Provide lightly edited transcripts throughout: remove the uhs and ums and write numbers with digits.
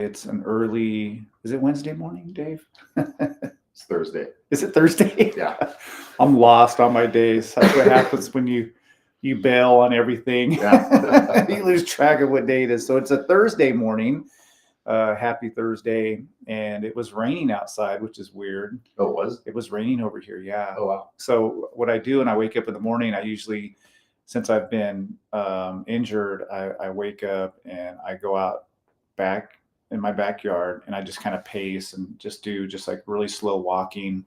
It's is it Wednesday morning, Dave? It's Thursday. Is it Thursday? Yeah. I'm lost on my days. That's what happens when you bail on everything. Yeah. You lose track of what day it is. So it's a Thursday morning. Happy Thursday. And it was raining outside, which is weird. Oh, it was? It was raining over here, yeah. Oh, wow. So what I do when I wake up in the morning, I usually, since I've been injured, I wake up and I go out back in my backyard and I just kind of pace and just do just like really slow walking.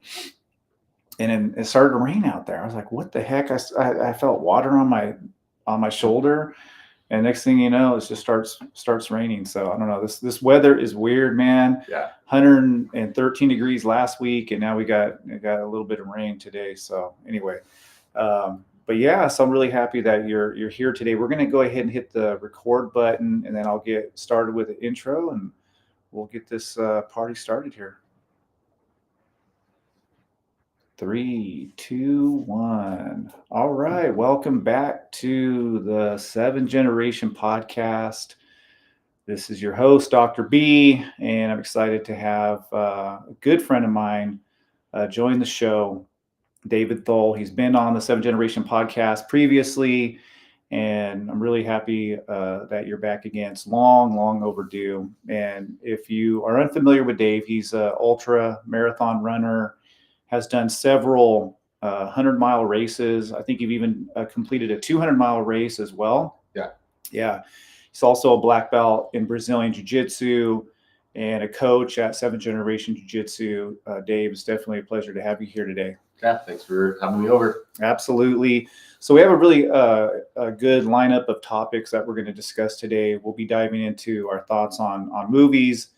And then it started to rain out there. I was like, what the heck? I felt water on my shoulder. And next thing you know, it just starts raining. So I don't know. This weather is weird, man. Yeah. 113 degrees last week, and now we got a little bit of rain today. So anyway, but yeah, so I'm really happy that you're here today. We're gonna go ahead and hit the record button, and then I'll get started with the intro, and we'll get this party started here. 3, 2, 1. All right. Welcome back to the 7 Generation Podcast. This is your host, Dr. B, and I'm excited to have a good friend of mine join the show, David Thull. He's been on the 7 Generation Podcast previously, and I'm really happy that you're back again. It's long overdue. And if you are unfamiliar with Dave, he's an ultra marathon runner, has done several 100-mile races. I think you've even completed a 200-mile race as well. Yeah. He's also a black belt in Brazilian Jiu Jitsu and a coach at 7 Generation Jiu Jitsu. Dave, it's definitely a pleasure to have you here today. Yeah, thanks for having me over. Absolutely. So we have a really a good lineup of topics that we're going to discuss today. We'll be diving into our thoughts on movies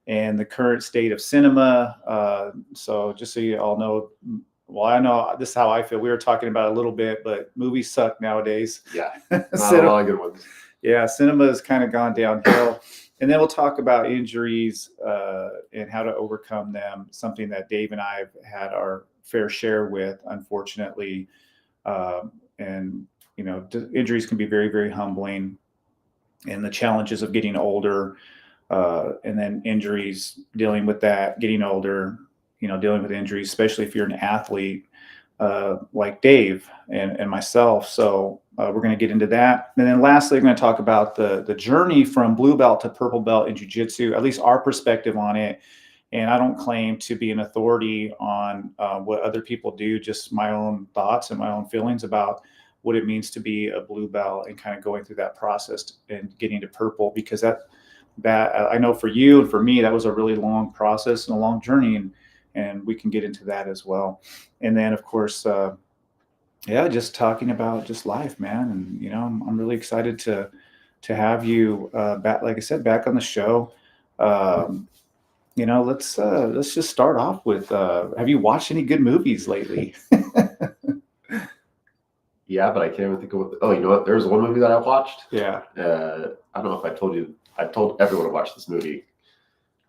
and the current state of cinema. So just so you all know, well, I know this is how I feel. We were talking about it a little bit, but movies suck nowadays. Yeah, not a lot of good ones. Yeah, cinema has kind of gone downhill. And then we'll talk about injuries and how to overcome them, something that Dave and I have had our fair share with, unfortunately. And, you know, injuries can be very, very humbling, and the challenges of getting older. And then injuries, dealing with that, getting older, you know, dealing with injuries, especially if you're an athlete like Dave and myself. So we're going to get into that. And then lastly, I'm going to talk about the journey from blue belt to purple belt in jiu-jitsu, at least our perspective on it. And I don't claim to be an authority on what other people do, just my own thoughts and my own feelings about what it means to be a blue belt and kind of going through that process and getting to purple, because that I know for you and for me, that was a really long process and a long journey, and we can get into that as well. And then of course, just talking about just life, man. And, you know, I'm really excited to have you back, like I said, back on the show. You know, let's just start off with, have you watched any good movies lately? Yeah, but I can't even think of what. Oh, you know what? There's one movie that I watched. Yeah. I don't know if I told you. I told everyone to watch this movie.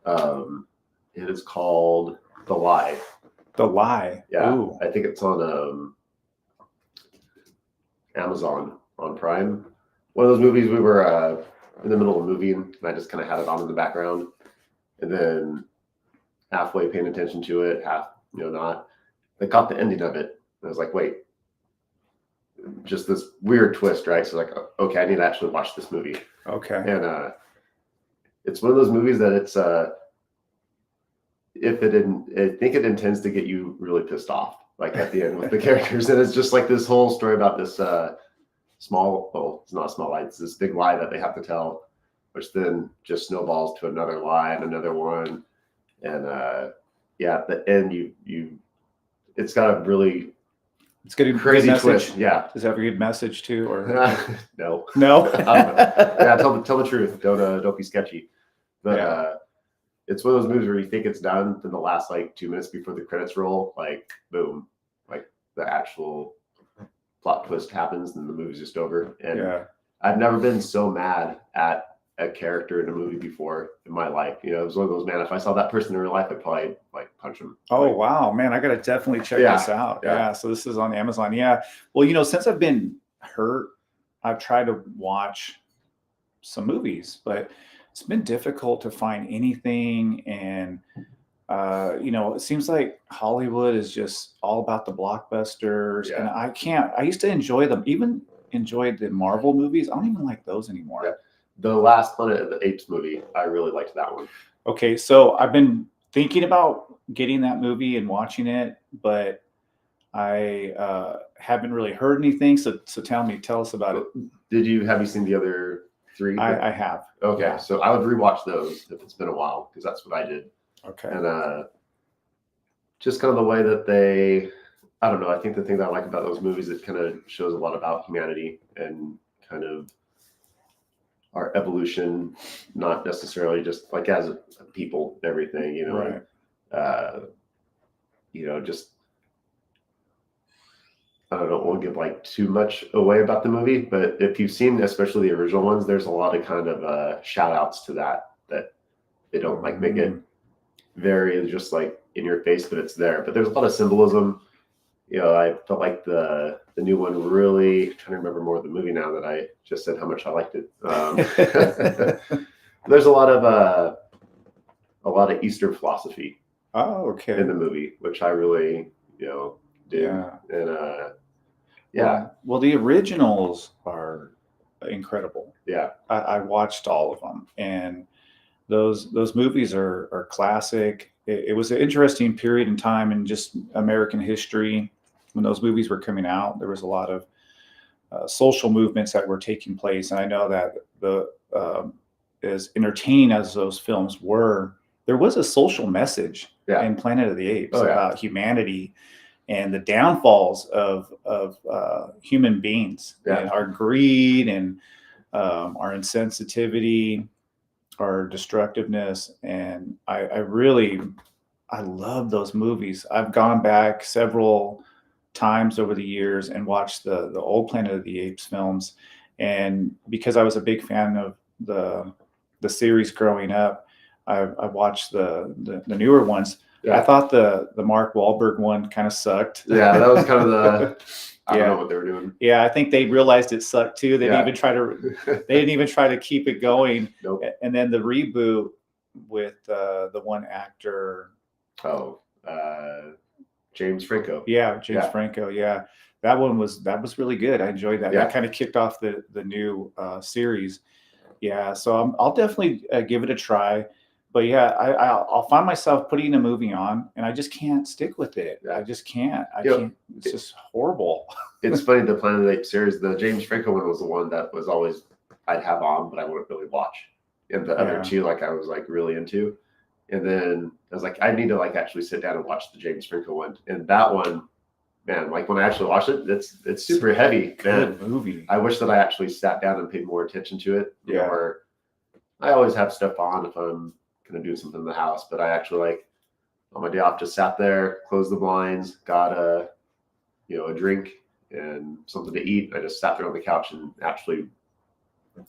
It is called The Lie. The Lie. Yeah. Ooh. I think it's on Amazon on Prime. One of those movies we were in the middle of a movie, and I just kind of had it on in the background, and then halfway paying attention to it, half not. I got the ending of it. And I was like, wait, just this weird twist, right? So like, okay, I need to actually watch this movie. Okay. And it's one of those movies that it's if it didn't, I think it intends to get you really pissed off, like at the end with the characters. And it's just like this whole story about this it's not a small lie, it's this big lie that they have to tell, which then just snowballs to another lie and another one. And at the end, it's got a really crazy good twist. Yeah. Does that have a good message too, or no? Yeah, tell the truth. Don't be sketchy. But it's one of those movies where you think it's done, then the last like 2 minutes before the credits roll, like boom, like the actual plot twist happens, and the movie's just over. And I've never been so mad at a character in a movie before in my life. You know, it was one of those, man, if I saw that person in real life, I'd probably like punch him. Oh, wow, man, I got to definitely check this out. Yeah. So this is on Amazon. Yeah. Well, you know, since I've been hurt, I've tried to watch some movies, but it's been difficult to find anything, and it seems like Hollywood is just all about the blockbusters, and Yeah. I can't. I used to enjoy them, even enjoyed the Marvel movies. I don't even like those anymore. Yeah. The last Planet of the Apes movie, I really liked that one. Okay, so I've been thinking about getting that movie and watching it, but I haven't really heard anything. So tell us about it. Have you seen the other three? I have. Okay, Yeah. so I would rewatch those if it's been a while, because that's what I did. Okay. And just kind of the way that I don't know. I think the thing that I like about those movies, it kind of shows a lot about humanity and kind of our evolution, not necessarily just like as a people and everything, Right. just I don't want to give like too much away about the movie, but if you've seen especially the original ones, there's a lot of kind of shout outs to that they don't like make it very just like in your face, but it's there. But there's a lot of symbolism. I felt like the new one really, I'm trying to remember more of the movie now that I just said how much I liked it. There's a lot of Eastern philosophy Okay. in the movie, which I really, did. Yeah. And Well, the originals are incredible. yeah. I watched all of them, and those movies are classic. It was an interesting period in time in just American history when those movies were coming out. There was a lot of social movements that were taking place, and I know that as entertaining as those films were, there was a social message in Planet of the Apes about humanity and the downfalls of human beings and our greed and our insensitivity, our destructiveness. And I love those movies. I've gone back several times over the years and watched the old Planet of the Apes films. And because I was a big fan of the series growing up, I watched the newer ones. Yeah. I thought the Mark Wahlberg one kind of sucked. Yeah, that was kind of I don't know what they were doing. Yeah, I think they realized it sucked too. They didn't even try to keep it going. Nope. And then the reboot with the one actor. Oh, James Franco. Yeah, James Franco. Yeah, that was really good. I enjoyed that. Yeah. That kind of kicked off the new series. Yeah, so I'll definitely give it a try. But yeah, I'll find myself putting a movie on, and I just can't stick with it. I just can't. I can't. It's just horrible. It's funny, the Planet of the Apes series, the James Franco one was the one that was always I'd have on, but I wouldn't really watch. And the other two, like I was like really into. And then I was like, I need to like actually sit down and watch the James Franco one. And that one, man, like when I actually watched it, it's super heavy. Good movie. I wish that I actually sat down and paid more attention to it. Yeah. Or I always have stuff on if I'm gonna do something in the house, but I actually like on my day off just sat there, closed the blinds, got a drink and something to eat. I just sat there on the couch and actually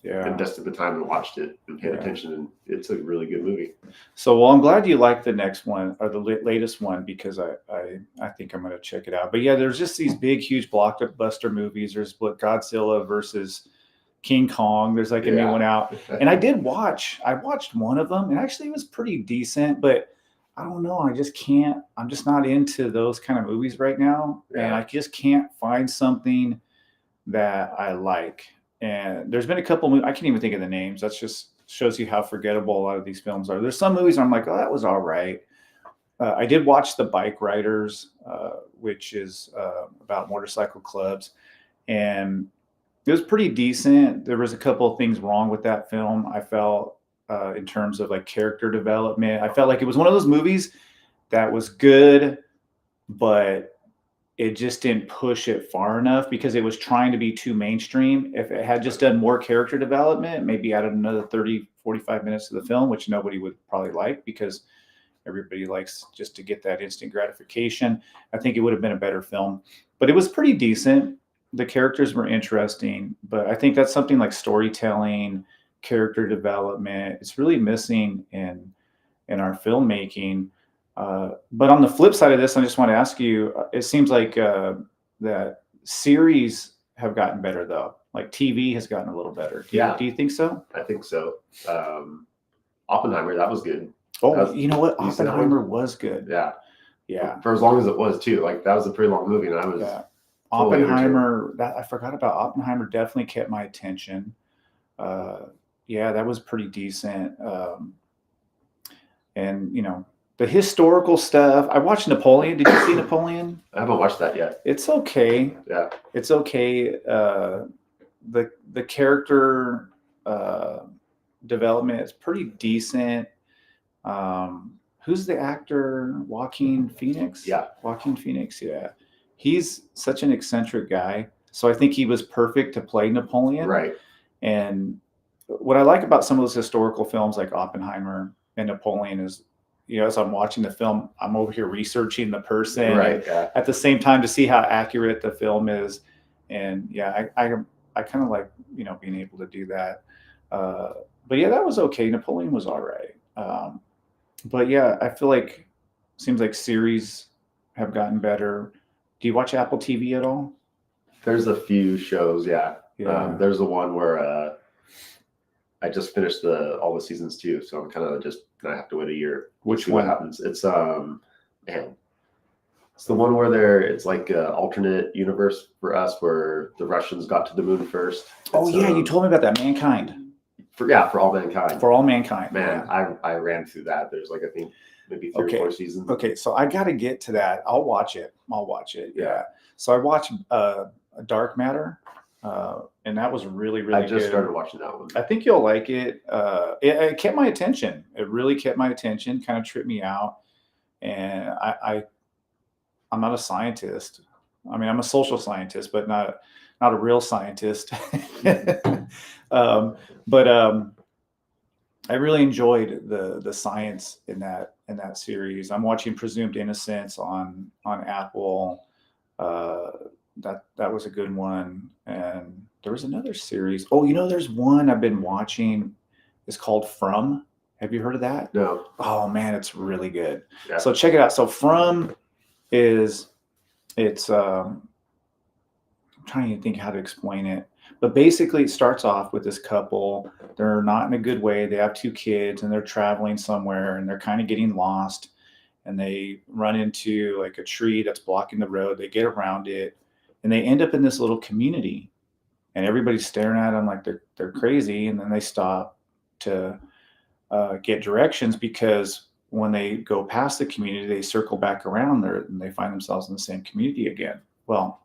invested the time and watched it and paid attention, and it's a really good movie. So, well, I'm glad you liked the next one or the latest one, because I think I'm going to check it out. But yeah, there's just these big, huge blockbuster movies. There's Godzilla versus King Kong. There's like a new one out, and I watched one of them, and actually it was pretty decent, but I don't know. I just can't. I'm just not into those kind of movies right now, and I just can't find something that I like. And there's been a couple movies, I can't even think of the names. That's just shows you how forgettable a lot of these films are. There's some movies where I'm like, oh, that was all right. I did watch The Bike Riders, which is about motorcycle clubs, and it was pretty decent. There was a couple of things wrong with that film, I felt, in terms of like character development. I felt like it was one of those movies that was good, but it just didn't push it far enough because it was trying to be too mainstream. If it had just done more character development, maybe added another 30, 45 minutes to the film, which nobody would probably like because everybody likes just to get that instant gratification, I think it would have been a better film. But it was pretty decent. The characters were interesting, but I think that's something like storytelling, character development, it's really missing in our filmmaking. But on the flip side of this, I just want to ask you, it seems like that series have gotten better, though. Like TV has gotten a little better. Do you think so? I think so. Oppenheimer, that was good. Oh, you know what? you see that one? Oppenheimer was good. Yeah. Yeah. For as long as it was too. Like that was a pretty long movie, and I was Yeah. totally Oppenheimer, that I forgot about. Oppenheimer definitely kept my attention. Yeah, that was pretty decent. And the historical stuff. I watched Napoleon. Did you see Napoleon? I haven't watched that yet. It's okay. Yeah. It's okay. The character development is pretty decent. Who's the actor? Joaquin Phoenix? Yeah. Joaquin Phoenix, yeah. He's such an eccentric guy. So I think he was perfect to play Napoleon. Right. And what I like about some of those historical films like Oppenheimer and Napoleon is, as I'm watching the film, I'm over here researching the person Right. Yeah. at the same time to see how accurate the film is. And yeah, I kind of like, being able to do that. But yeah, that was okay. Napoleon was all right. But yeah, I feel like seems like series have gotten better. Do you watch Apple TV at all? There's a few shows, yeah. Yeah. There's the one where I just finished all the seasons too, so I'm kind of just gonna have to wait a year. Which see one? What happens? It's man, it's the one where it's like an alternate universe for us, where the Russians got to the moon first. Oh yeah, you told me about that. Mankind. For all mankind. For all mankind. Man, yeah. I ran through that. There's like I think maybe 3 or 4 seasons. Okay, so I got to get to that. I'll watch it. Yeah. So I watched Dark Matter, and that was really, really good. I just started watching that one. I think you'll like it. It kept my attention. It really kept my attention. Kind of tripped me out. And I'm not a scientist. I mean, I'm a social scientist, but not a real scientist. But I really enjoyed the science in that series. I'm watching Presumed Innocence on Apple. That was a good one. And there was another series. Oh, there's one I've been watching. It's called From. Have you heard of that? No. Oh man, it's really good. Yeah. So check it out. So From it's I'm trying to think how to explain it. But basically, it starts off with this couple. They're not in a good way. They have 2 kids, and they're traveling somewhere, and they're kind of getting lost. And they run into like a tree that's blocking the road. They get around it, and they end up in this little community. And everybody's staring at them like they're crazy. And then they stop to get directions, because when they go past the community, they circle back around there, and they find themselves in the same community again. Well,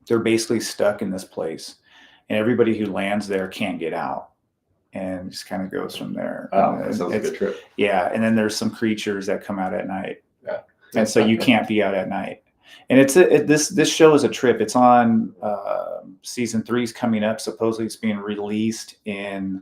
they're basically stuck in this place. And everybody who lands there can't get out, and it just kind of goes from there. Oh, that sounds like a good trip. Yeah, and then there's some creatures that come out at night. Yeah, and so you can't be out at night. And this show is a trip. It's on season 3 is coming up. Supposedly, it's being released in,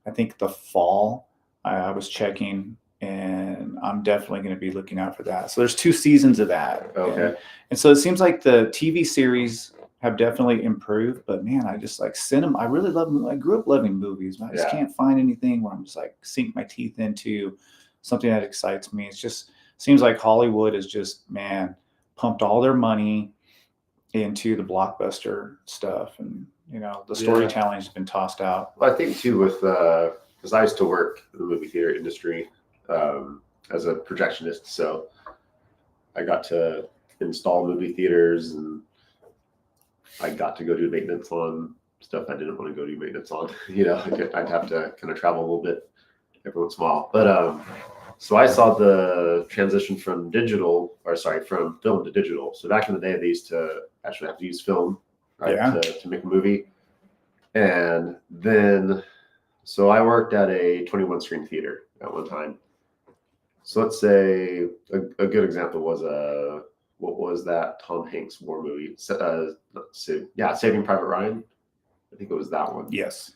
I think, the fall. I was checking, and I'm definitely going to be looking out for that. So there's 2 seasons of that. Okay. And so it seems like the TV series have definitely improved, but man, I just like cinema. I really love. I grew up loving movies, but I just can't find anything where I'm just like sink my teeth into something that excites me. It's just seems like Hollywood is just, man, pumped all their money into the blockbuster stuff, and the storytelling has been tossed out. Well, I think too with because I used to work in the movie theater industry as a projectionist, so I got to install movie theaters, and I got to go do maintenance on stuff I didn't want to go do maintenance on. I'd have to kind of travel a little bit every once in a while. But so I saw the transition from from film to digital. So back in the day, they used to actually have to use film, right, to make a movie. And then, so I worked at a 21 screen theater at one time. So let's say a good example was what was that Tom Hanks war movie? Saving Private Ryan. I think it was that one. Yes.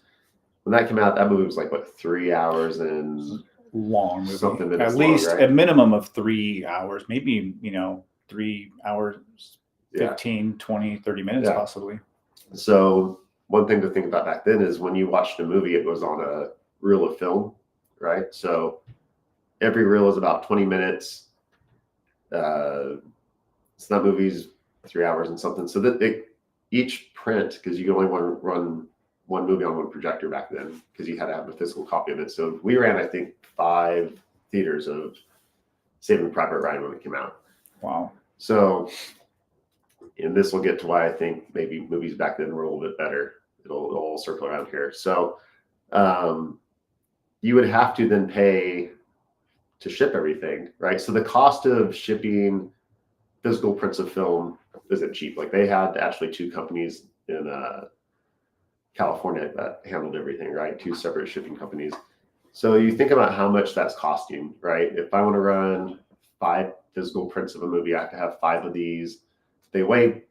When that came out, that movie was like 3 hours and long movie. Something minutes at least long, right? A minimum of 3 hours, maybe 3 hours, 15, 20, 30 minutes possibly. So one thing to think about back then is when you watched a movie, it was on a reel of film, right? So every reel is about 20 minutes. So that movie's 3 hours and something. So that each print, because you can only run one movie on one projector back then because you had to have a physical copy of it. So we ran, I think, 5 theaters of Saving Private Ryan when it came out. Wow. So, and this will get to why I think maybe movies back then were a little bit better. It'll all circle around here. So, you would have to then pay to ship everything, right? So the cost of shipping physical prints of film isn't cheap. Like they had actually 2 companies in California that handled everything, right? 2 separate shipping companies. So you think about how much that's costing, right? If I want to run 5 physical prints of a movie, I have to have 5 of these. They weigh, I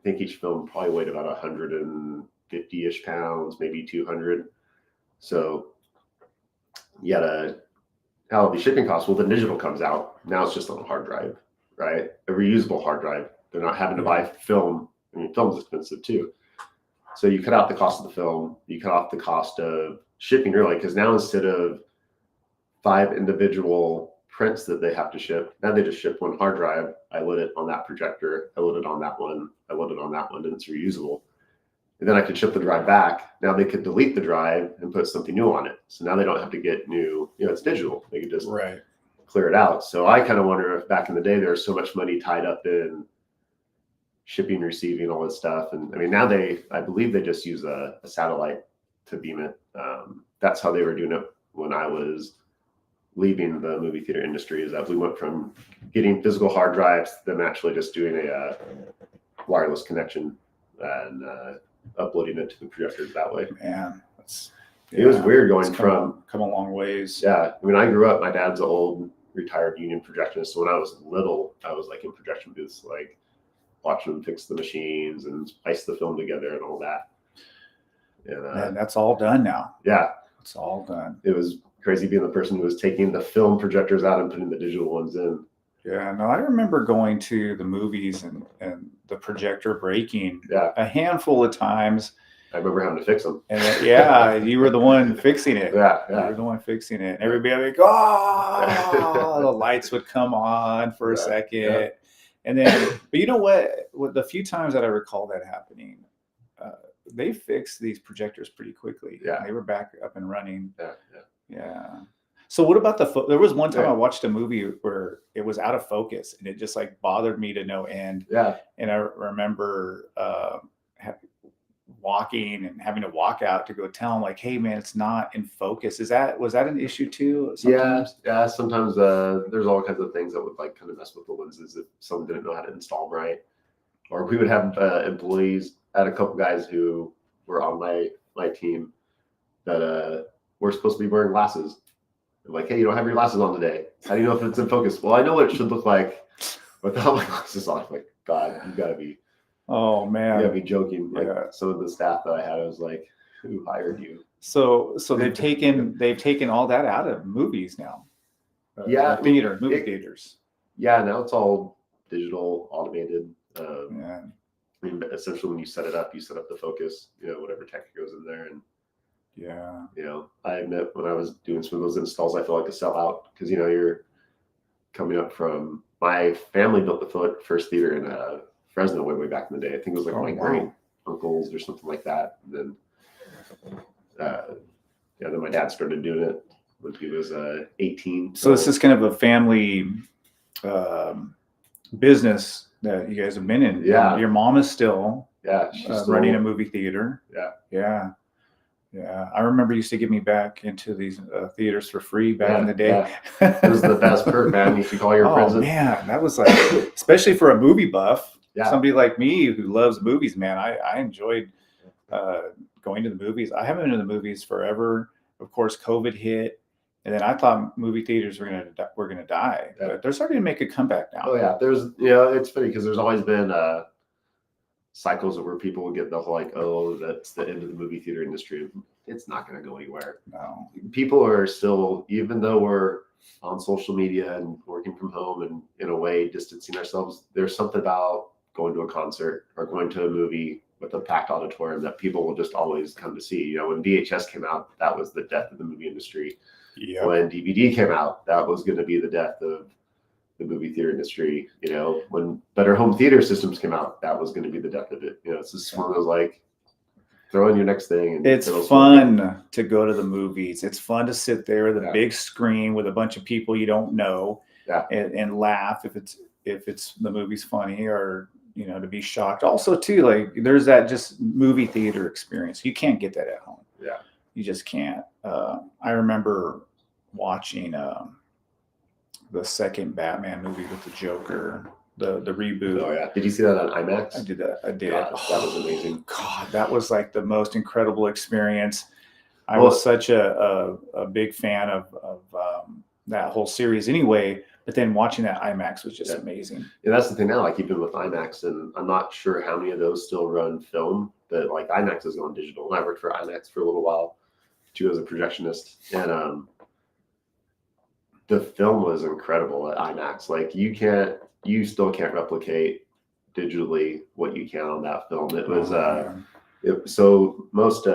think each film probably weighed about 150-ish pounds, maybe 200. So you gotta, how the shipping costs, well, the digital comes out. Now it's just on a hard drive, right? A reusable hard drive. They're not having to buy film. I mean, film's expensive too. So you cut out the cost of the film, you cut off the cost of shipping really, because now instead of 5 individual prints that they have to ship, now they just ship one hard drive. I load it on that projector, I load it on that one, I load it on that one, and it's reusable. And then I could ship the drive back. Now they could delete the drive and put something new on it. So now they don't have to get new, it's digital. They could just clear it out. So I kind of wonder if back in the day, there was so much money tied up in shipping, receiving, all this stuff. And I mean, now I believe they just use a satellite to beam it. That's how they were doing it when I was leaving the movie theater industry, is that we went from getting physical hard drives to them actually just doing a wireless connection and uploading it to the projectors that way. Man, it was weird going from come a long ways. Yeah, I mean, I grew up. My dad's an old retired union projectionist, so when I was little, I was like in projection booths, like watching them fix the machines and splice the film together and all that. And that's all done now. Yeah, it's all done. It was crazy being the person who was taking the film projectors out and putting the digital ones in. Yeah, no, I remember going to the movies and the projector breaking a handful of times. I remember having to fix them. And you were the one fixing it. Yeah. You were the one fixing it. And everybody would go, oh, the lights would come on for a second. Yeah. And then, but you know what? The few times that I recall that happening, they fixed these projectors pretty quickly. Yeah. They were back up and running. Yeah. So what about there was one time I watched a movie where it was out of focus and it just like bothered me to no end. Yeah. And I remember walking and having to walk out to go tell them like, hey man, it's not in focus. Was that an issue too? Sometimes? Yeah. Sometimes there's all kinds of things that would like kind of mess with the lenses if someone didn't know how to install them right. Or we would have employees. I had a couple guys who were on my team that were supposed to be wearing glasses. They're like, hey, you don't have your glasses on today. How do you know if it's in focus? Well, I know what it should look like without my glasses on. I'm like, God, you gotta be. Oh man, you gotta be joking. Like some of the staff that I had, I was like, who hired you? So they've taken all that out of movies now. Movie theaters. Yeah, now it's all digital, automated. I mean, essentially, when you set it up, you set up the focus. Whatever tech goes in there, and I admit when I was doing some of those installs, I felt like a sellout because you're coming up from my family built the first theater in Fresno way back in the day. I think it was like my great uncles or something like that. And then then my dad started doing it when he was 18. So this is kind of a family business that you guys have been in. Yeah. Your mom is still she's running a movie theater. Yeah. I remember you used to get me back into these theaters for free back in the day. Yeah. It was the best perk, man. You could call your friends. Man, that was like, especially for a movie buff, Yeah. somebody like me who loves movies, man. I enjoyed going to the movies. I haven't been to the movies forever. Of course, COVID hit, and then I thought movie theaters were gonna die, but they're starting to make a comeback now. Oh yeah, there's it's funny because there's always been cycles where people will get the whole like, oh, that's the end of the movie theater industry. It's not going to go anywhere. No, people are still, even though we're on social media and working from home and in a way distancing ourselves, there's something about going to a concert or going to a movie with a packed auditorium that people will just always come to see. When VHS came out, that was the death of the movie industry. Yep. When DVD came out, that was going to be the death of the movie theater industry. When better home theater systems came out, that was going to be the death of it. It's just one of those like, throw in your next thing. And It's it'll fun to go to the movies. It's fun to sit there at the Yeah. big screen with a bunch of people you don't know Yeah. and laugh if it's the movie's funny, or to be shocked. Also, too, like there's that just movie theater experience. You can't get that at home. Yeah. You just can't. I remember watching the second Batman movie with the Joker, the reboot. Oh yeah. Did you see that on IMAX? I did that. I did. God, that was amazing. God, that was like the most incredible experience. I Well, was such a big fan of that whole series anyway, but then watching that IMAX was just amazing. Yeah, that's the thing now. Like even with IMAX, and I'm not sure how many of those still run film, but like IMAX is going digital. And I worked for IMAX for a little while too as a projectionist, and the film was incredible at IMAX. Like you still can't replicate digitally what you can on that film. It was so most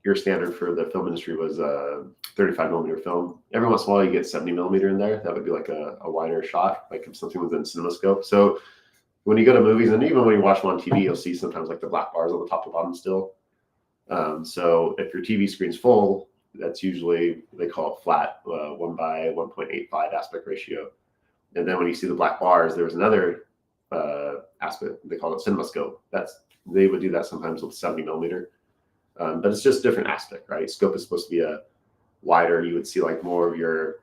your standard for the film industry was 35 millimeter film. Every once in a while you get 70 millimeter in there. That would be like a wider shot, like if something was in CinemaScope. So when you go to movies, and even when you watch them on TV, you'll see sometimes like the black bars on the top and bottom still. So if your TV screen's full, that's usually, they call it flat, 1 by 1.85 aspect ratio. And then when you see the black bars, there's another aspect, they call it CinemaScope. They would do that sometimes with 70 millimeter. But it's just different aspect, right? Scope is supposed to be a wider. You would see like more of your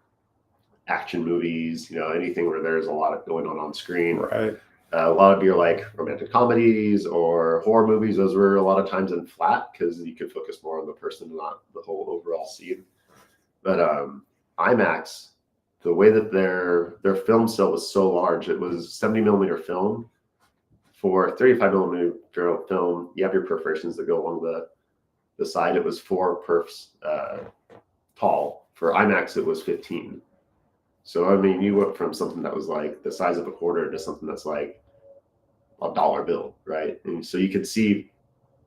action movies, anything where there's a lot of going on screen. Right. A lot of your like romantic comedies or horror movies, those were a lot of times in flat because you could focus more on the person, not the whole overall scene. But IMAX, the way that their film cell was so large, it was 70 millimeter film. For 35 millimeter film, you have your perforations that go along the side. It was 4 perfs tall. For IMAX, it was 15. So I mean, you went from something that was like the size of a quarter to something that's like a dollar bill, right? And so you could see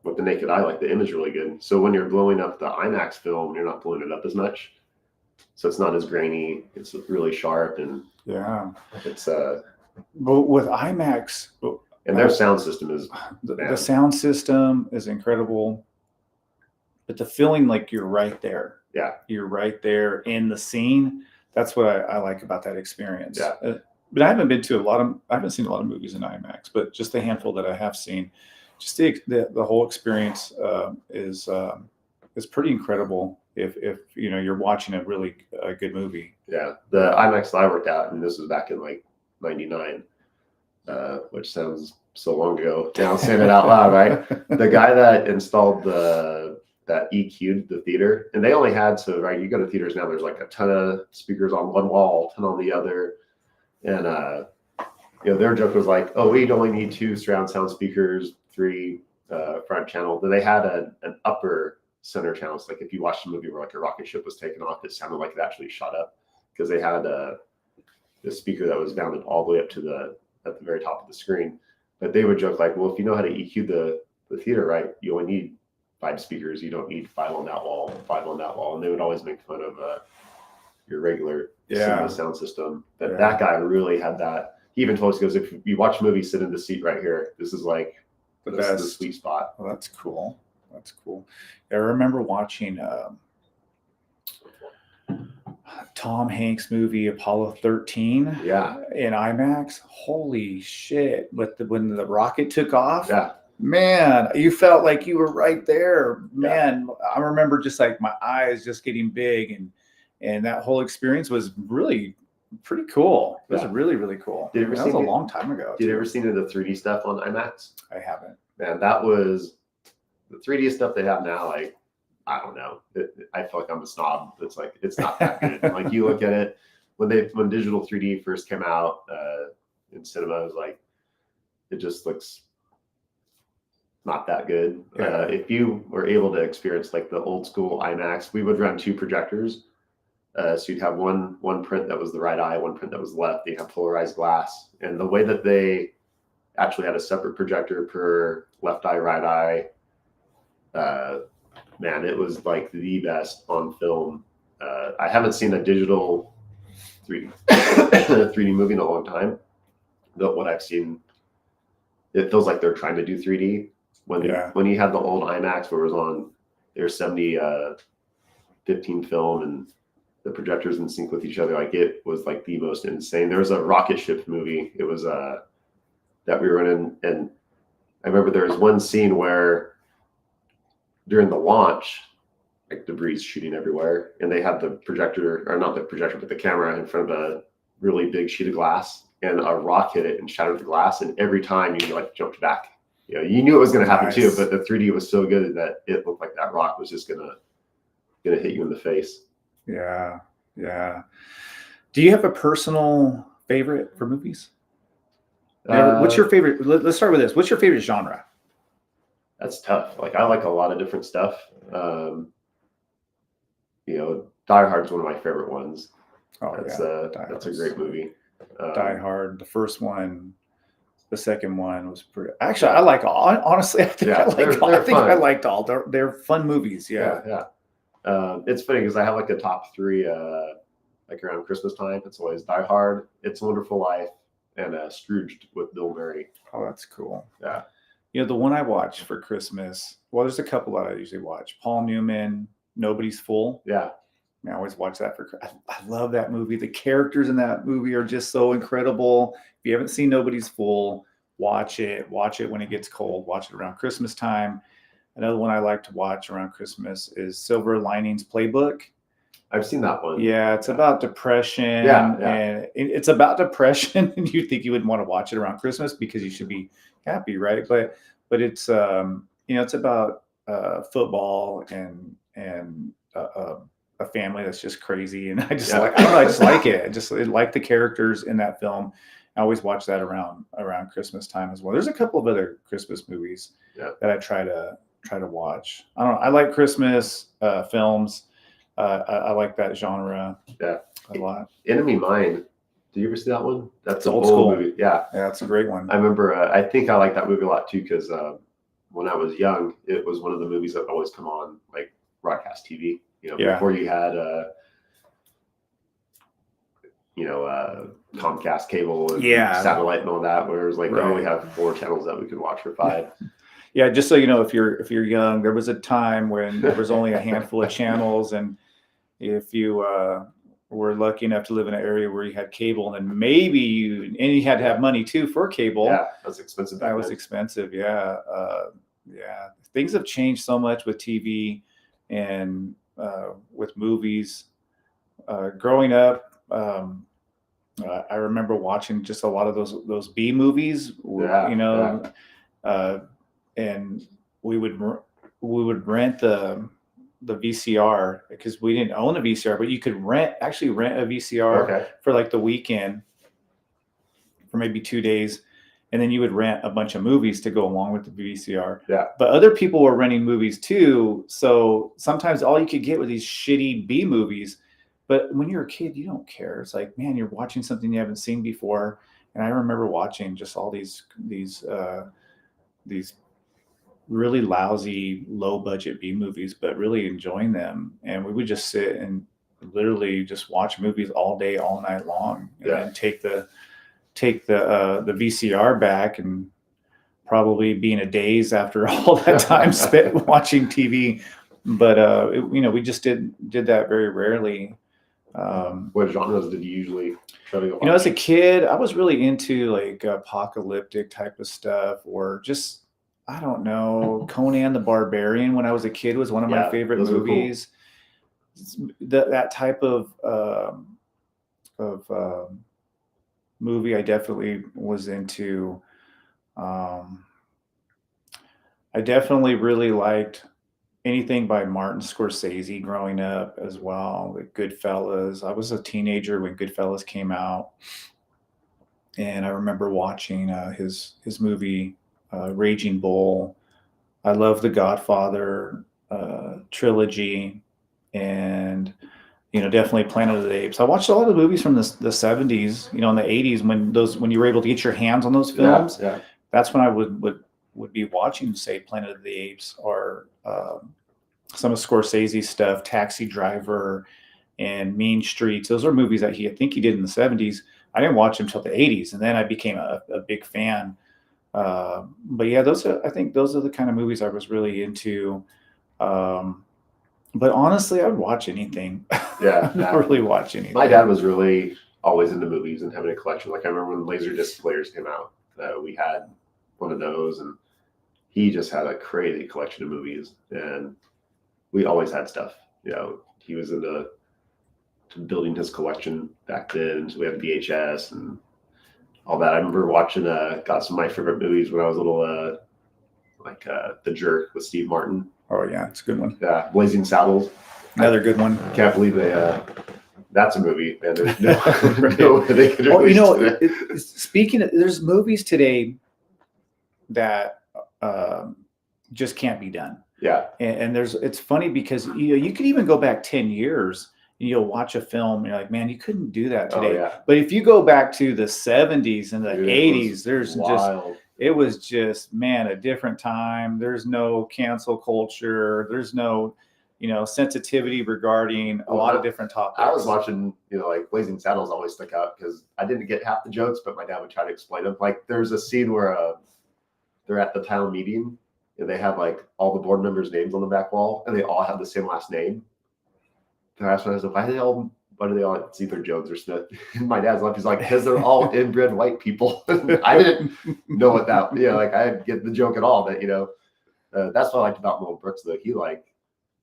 with the naked eye, like the image really good. So when you're blowing up the IMAX film, you're not blowing it up as much. So it's not as grainy. It's really sharp, and it's But with IMAX, and their sound system is the sound system is incredible. But the feeling like you're right there. Yeah. You're right there in the scene. That's what I like about that experience. Yeah. But I haven't seen a lot of movies in IMAX, but just the handful that I have seen, just the whole experience is pretty incredible if you're watching a really good movie. Yeah. The IMAX that I worked at, and this was back in like 99, which sounds so long ago now saying it out loud, right? The guy that installed that EQ'd the theater, and they only had right, you go to theaters now, there's like a ton of speakers on one wall, a ton on the other, and their joke was like, oh, we'd only need 2 surround sound speakers, 3 front channel. Then they had an upper center channel. So like if you watched a movie where like a rocket ship was taken off, it sounded like it actually shot up because they had the speaker that was mounted all the way up to at the very top of the screen. But they would joke like, well, if you know how to EQ the theater right, you only need 5 speakers. You don't need 5 on that wall, 5 on that wall. And they would always make fun of your regular cinema sound system. But that guy really had that. He even told us, he goes, if you watch a movie, sit in the seat right here. This is like the sweet spot. Well, that's cool. That's cool. I remember watching Tom Hanks movie Apollo 13 in IMAX. Holy shit. When the rocket took off, man, you felt like you were right there. Man, I remember just like my eyes just getting big, and that whole experience was really pretty cool. It was really, really cool. That was a long time ago. Did you ever see any of the 3D stuff on IMAX? I haven't. Man, that was the 3D stuff they have now. Like, I don't know. I feel like I'm a snob. It's like, it's not that good. Like you look at it when digital 3D first came out in cinema, it was like, it just looks not that good. If you were able to experience like the old school IMAX, we would run 2 projectors. So you'd have one print that was the right eye, one print that was left. They have polarized glass, and the way that they actually had a separate projector per left eye, right eye. Man, it was like the best on film. I haven't seen a digital 3D movie in a long time. But what I've seen, it feels like they're trying to do 3D. when Yeah. when you had the old IMAX where it was on there's 70-15 film and the projectors in sync with each other, like it was like the most insane. There was a rocket ship movie. It was that we were in, and I remember there was one scene where during the launch, like debris shooting everywhere, and they had the projector, or not the projector, but the camera in front of a really big sheet of glass, and a rock hit it and shattered the glass, and every time you like jumped back. You know, you knew it was going to happen too, but the 3D was so good that it looked like that rock was just gonna hit you in the face. Yeah. Yeah. Do you have a personal favorite for movies? What's your favorite? Let's start with this. What's your favorite genre? That's tough. Like I like a lot of different stuff. You know, Die Hard's one of my favorite ones. Oh, That's Hard's a great movie. Die Hard, the first one, the second one was pretty. Actually, I like all. Honestly, I think I like all. I think I liked all. They're fun movies. Yeah. It's funny because I have like the top three. Like around Christmas time, it's always Die Hard, It's a Wonderful Life, and Scrooged with Bill Murray. Oh, that's cool. Yeah. You know, the one I watch for Christmas. Well, there's a couple that I usually watch. Paul Newman, Nobody's Fool. Yeah. I always watch that for. I love that movie. The characters in that movie are just so incredible. If you haven't seen Nobody's Fool, watch it. Watch it when it gets cold. Watch it around Christmas time. Another one I like to watch around Christmas is Silver Linings Playbook. I've seen that one. Yeah, it's about depression. And it's about depression, and you think you wouldn't want to watch it around Christmas because you should be happy, right? But it's it's about football and a family that's just crazy, and I just like it. I just like the characters in that film. I always watch that around Christmas time as well. There's a couple of other Christmas movies that I try to watch. I don't know. I like Christmas films. I like that genre a lot. Enemy Mine. Did you ever see that one? That's an old school movie. Yeah, it's a great one. I remember. I think I like that movie a lot too because when I was young, it was one of the movies that would always come on like broadcast TV. You know, before you had Comcast cable and satellite and all that, where it was like we only have 4 channels that we could watch or 5. Yeah, just so you know, if you're young, there was a time when there was only a handful of channels, and if you were lucky enough to live in an area where you had cable, and then maybe you had to have money too for cable. Yeah, that's expensive. That was expensive. Yeah, things have changed so much with TV and with movies. Growing up, I remember watching just a lot of those B movies. And we would rent the VCR because we didn't own a VCR, but you could actually rent a VCR for like the weekend for maybe 2 days. And then you would rent a bunch of movies to go along with the VCR. Yeah. But other people were renting movies too. So sometimes all you could get were these shitty B movies. But when you're a kid, you don't care. It's like, man, you're watching something you haven't seen before. And I remember watching just all these really lousy, low budget B movies, but really enjoying them. And we would just sit and literally just watch movies all day, all night long, and then take the VCR back and probably be in a daze after all that time spent watching TV. But we just did that very rarely. What genres did you usually try to go watch? As a kid, I was really into like apocalyptic type of stuff, or just, I don't know, Conan the Barbarian when I was a kid was one of my favorite movies. Cool. That type of movie I definitely was into. I definitely really liked anything by Martin Scorsese growing up as well, like Goodfellas. I was a teenager when Goodfellas came out, and I remember watching his movie Raging Bull. I love the Godfather trilogy, and definitely Planet of the Apes. I watched a lot of movies from the 70s, in the 80s when you were able to get your hands on those films. Yeah. That's when I would be watching, say, Planet of the Apes, or some of Scorsese's stuff, Taxi Driver and Mean Streets. Those are movies that I think he did in the 70s. I didn't watch them until the 80s, and then I became a big fan But yeah, I think those are the kind of movies I was really into. But honestly, I would watch anything. Yeah, I'd really watch anything. my dad was really always into movies and having a collection. Like I remember when Laserdisc players came out, we had one of those, and he just had a crazy collection of movies, and we always had stuff. You know, he was into building his collection back then. So we had VHS and all that. I remember watching got some of my favorite movies when I was little, like The Jerk with Steve Martin. Oh yeah, it's a good one. Yeah, Blazing Saddles. Another good one. Can't believe they. That's a movie, man. There's no way they could release it. Speaking of, there's movies today that just can't be done. Yeah. And it's funny because you could even go back 10 years and you'll watch a film and you're like, man, you couldn't do that today. Oh, yeah. But if you go back to the 70s and the 80s, there's wild. it was just, man, a different time. There's no cancel culture. There's no, sensitivity regarding a lot of different topics. I was watching, like Blazing Saddles always stuck out because I didn't get half the jokes, but my dad would try to explain them. Like there's a scene where they're at the town meeting and they have like all the board members' names on the back wall and they all have the same last name. And I asked myself, why do they all, it's either Jones or Smith? And my dad's left. He's like, because they're all inbred white people. I didn't know what that, like I didn't get the joke at all. That, that's what I liked about Mel Brooks, though. He like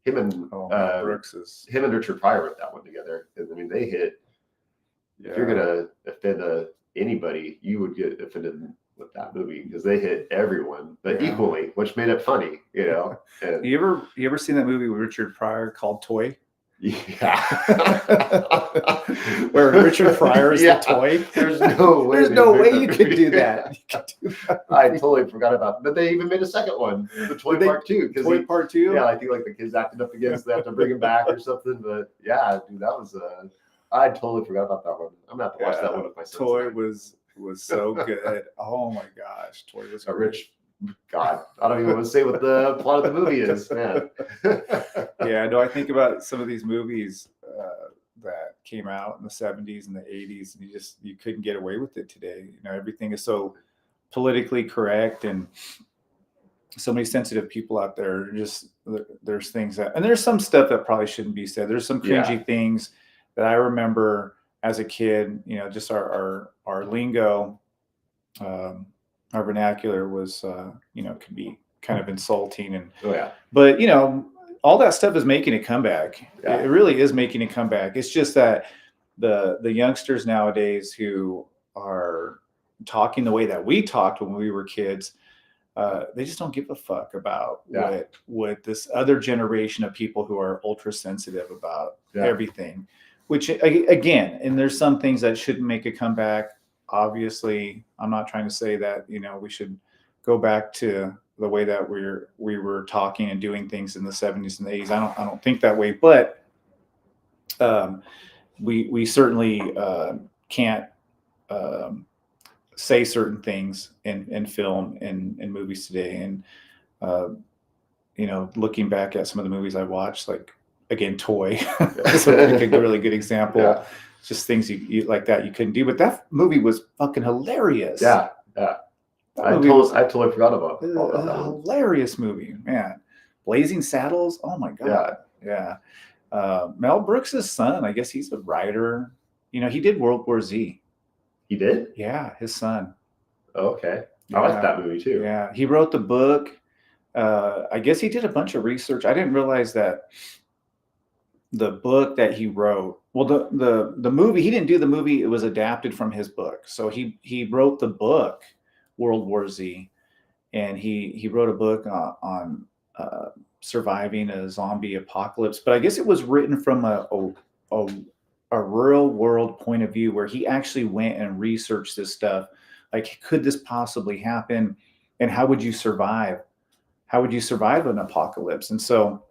him and him and Richard Pryor wrote that one together. And I mean, they hit. Yeah. If you're gonna offend anybody, you would get offended with that movie because they hit everyone, but equally, which made it funny, And, you ever seen that movie with Richard Pryor called Toy? Yeah. Where Richard Pryor is the toy. There's no way. There's no way you could do that. I totally forgot about it. But they even made a second one, the Toy Part 2. Toy Part 2? Yeah, I think like the kids acted up against, they have to bring him back or something. But yeah, dude, that was I totally forgot about that one. I'm gonna have to watch that one with my son. Toy was so good. Oh my gosh, Toy was a rich. God, I don't even want to say what the plot of the movie is, man. Yeah, no, I think about some of these movies that came out in the 70s and the 80s, and you couldn't get away with it today. Everything is so politically correct, and so many sensitive people out there. There's things and there's some stuff that probably shouldn't be said. There's some cringy things that I remember as a kid. Just our lingo. Our vernacular was, could be kind of insulting but all that stuff is making a comeback. Yeah. It really is making a comeback. It's just that the youngsters nowadays who are talking the way that we talked when we were kids, they just don't give a fuck about what this other generation of people who are ultra sensitive about everything, which again, and there's some things that shouldn't make a comeback. Obviously, I'm not trying to say that, we should go back to the way that we were talking and doing things in the 70s and the 80s. I don't think that way, but we certainly can't say certain things in film and movies today. And looking back at some of the movies I watched, like again, Toy, that's a really good example. Yeah. Just things you like that you couldn't do, but that movie was fucking hilarious. Yeah. I totally forgot about it. Hilarious movie, man. Blazing Saddles. Oh my god. Yeah. Mel Brooks' son. I guess he's a writer. He did World War Z. He did? Yeah, his son. Oh, okay. I like that movie too. Yeah, he wrote the book. I guess he did a bunch of research. I didn't realize that the book that he wrote. Well, the movie, he didn't do the movie. It was adapted from his book. So he wrote the book, World War Z, and he wrote a book on surviving a zombie apocalypse. But I guess it was written from a real world point of view, where he actually went and researched this stuff. Like, could this possibly happen? And how would you survive? How would you survive an apocalypse? And so,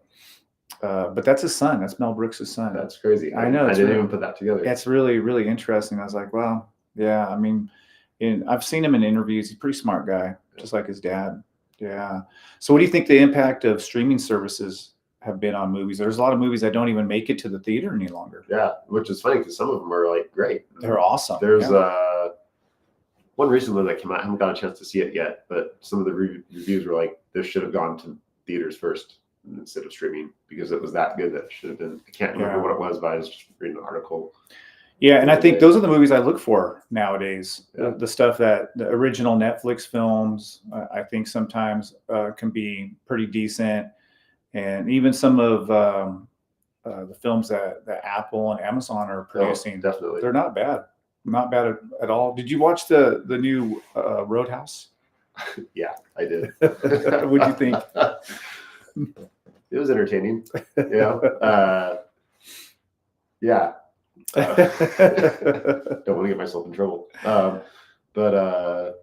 but that's his son. That's Mel Brooks' son. That's crazy. I know. I didn't even put that together. It's really, really interesting. I was like, well, yeah. I mean, I've seen him in interviews. He's a pretty smart guy, just like his dad. Yeah. So what do you think the impact of streaming services have been on movies? There's a lot of movies that don't even make it to the theater any longer. Yeah, which is funny because some of them are like great. They're awesome. There's one recently that came out. I haven't got a chance to see it yet, but some of the reviews were like, this should have gone to theaters first instead of streaming because it was that good. That should have been. I can't remember what it was, but I was just reading an article. Yeah, and I think those are the movies I look for nowadays. Yeah. The stuff that the original Netflix films, I think sometimes can be pretty decent, and even some of the films that Apple and Amazon are producing, definitely, they're not bad. Not bad at all. Did you watch the new Roadhouse? Yeah, I did. What'd you think? It was entertaining. Yeah. Don't want to get myself in trouble. But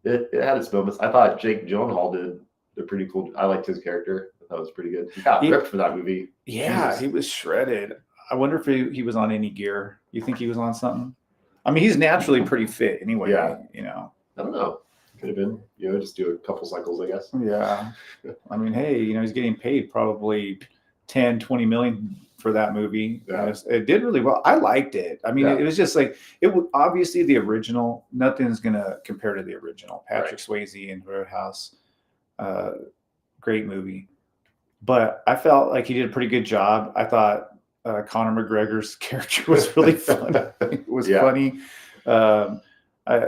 it had its moments. I thought Jake Gyllenhaal did a pretty cool. I liked his character. I thought it was pretty good. He got ripped for that movie. Yeah, Jesus. He was shredded. I wonder if he was on any gear. You think he was on something? I mean, he's naturally pretty fit anyway. Yeah. I don't know. Could have been, just do a couple cycles, I guess. Yeah. I mean, hey, he's getting paid probably 10, 20 million for that movie. Yeah. It did really well. I liked it. I mean, it was just like, obviously the original, nothing's going to compare to the original. Patrick Swayze and Roadhouse, great movie. But I felt like he did a pretty good job. I thought Conor McGregor's character was really funny. It was funny.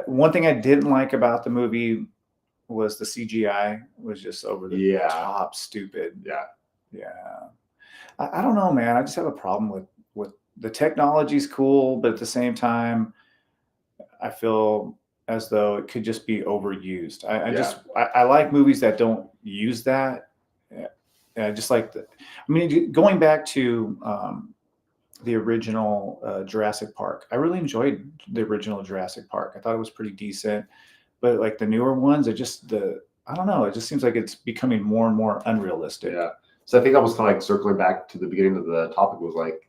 One thing I didn't like about the movie was the CGI was just over the top stupid. Yeah. I don't know, man. I just have a problem with the technology's cool, but at the same time, I feel as though it could just be overused. I like movies that don't use that. I just like going back to the original Jurassic Park. I really enjoyed the original Jurassic Park. I thought it was pretty decent, but like the newer ones, I don't know. It just seems like it's becoming more and more unrealistic. Yeah. So I think I was kind of like circling back to the beginning of the topic was like,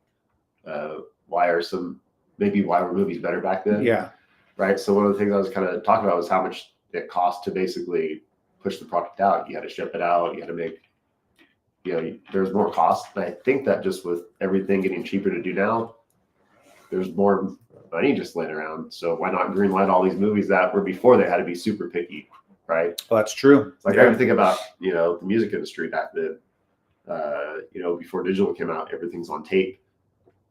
why were movies better back then? Yeah. Right. So one of the things I was kind of talking about was how much it cost to basically push the product out. You had to ship it out. You had to make, there's more cost. But I think that just with everything getting cheaper to do now, there's more money just laying around. So why not greenlight all these movies that were before they had to be super picky, right? Well, that's true. Like I even think about, the music industry back then. Before digital came out, everything's on tape,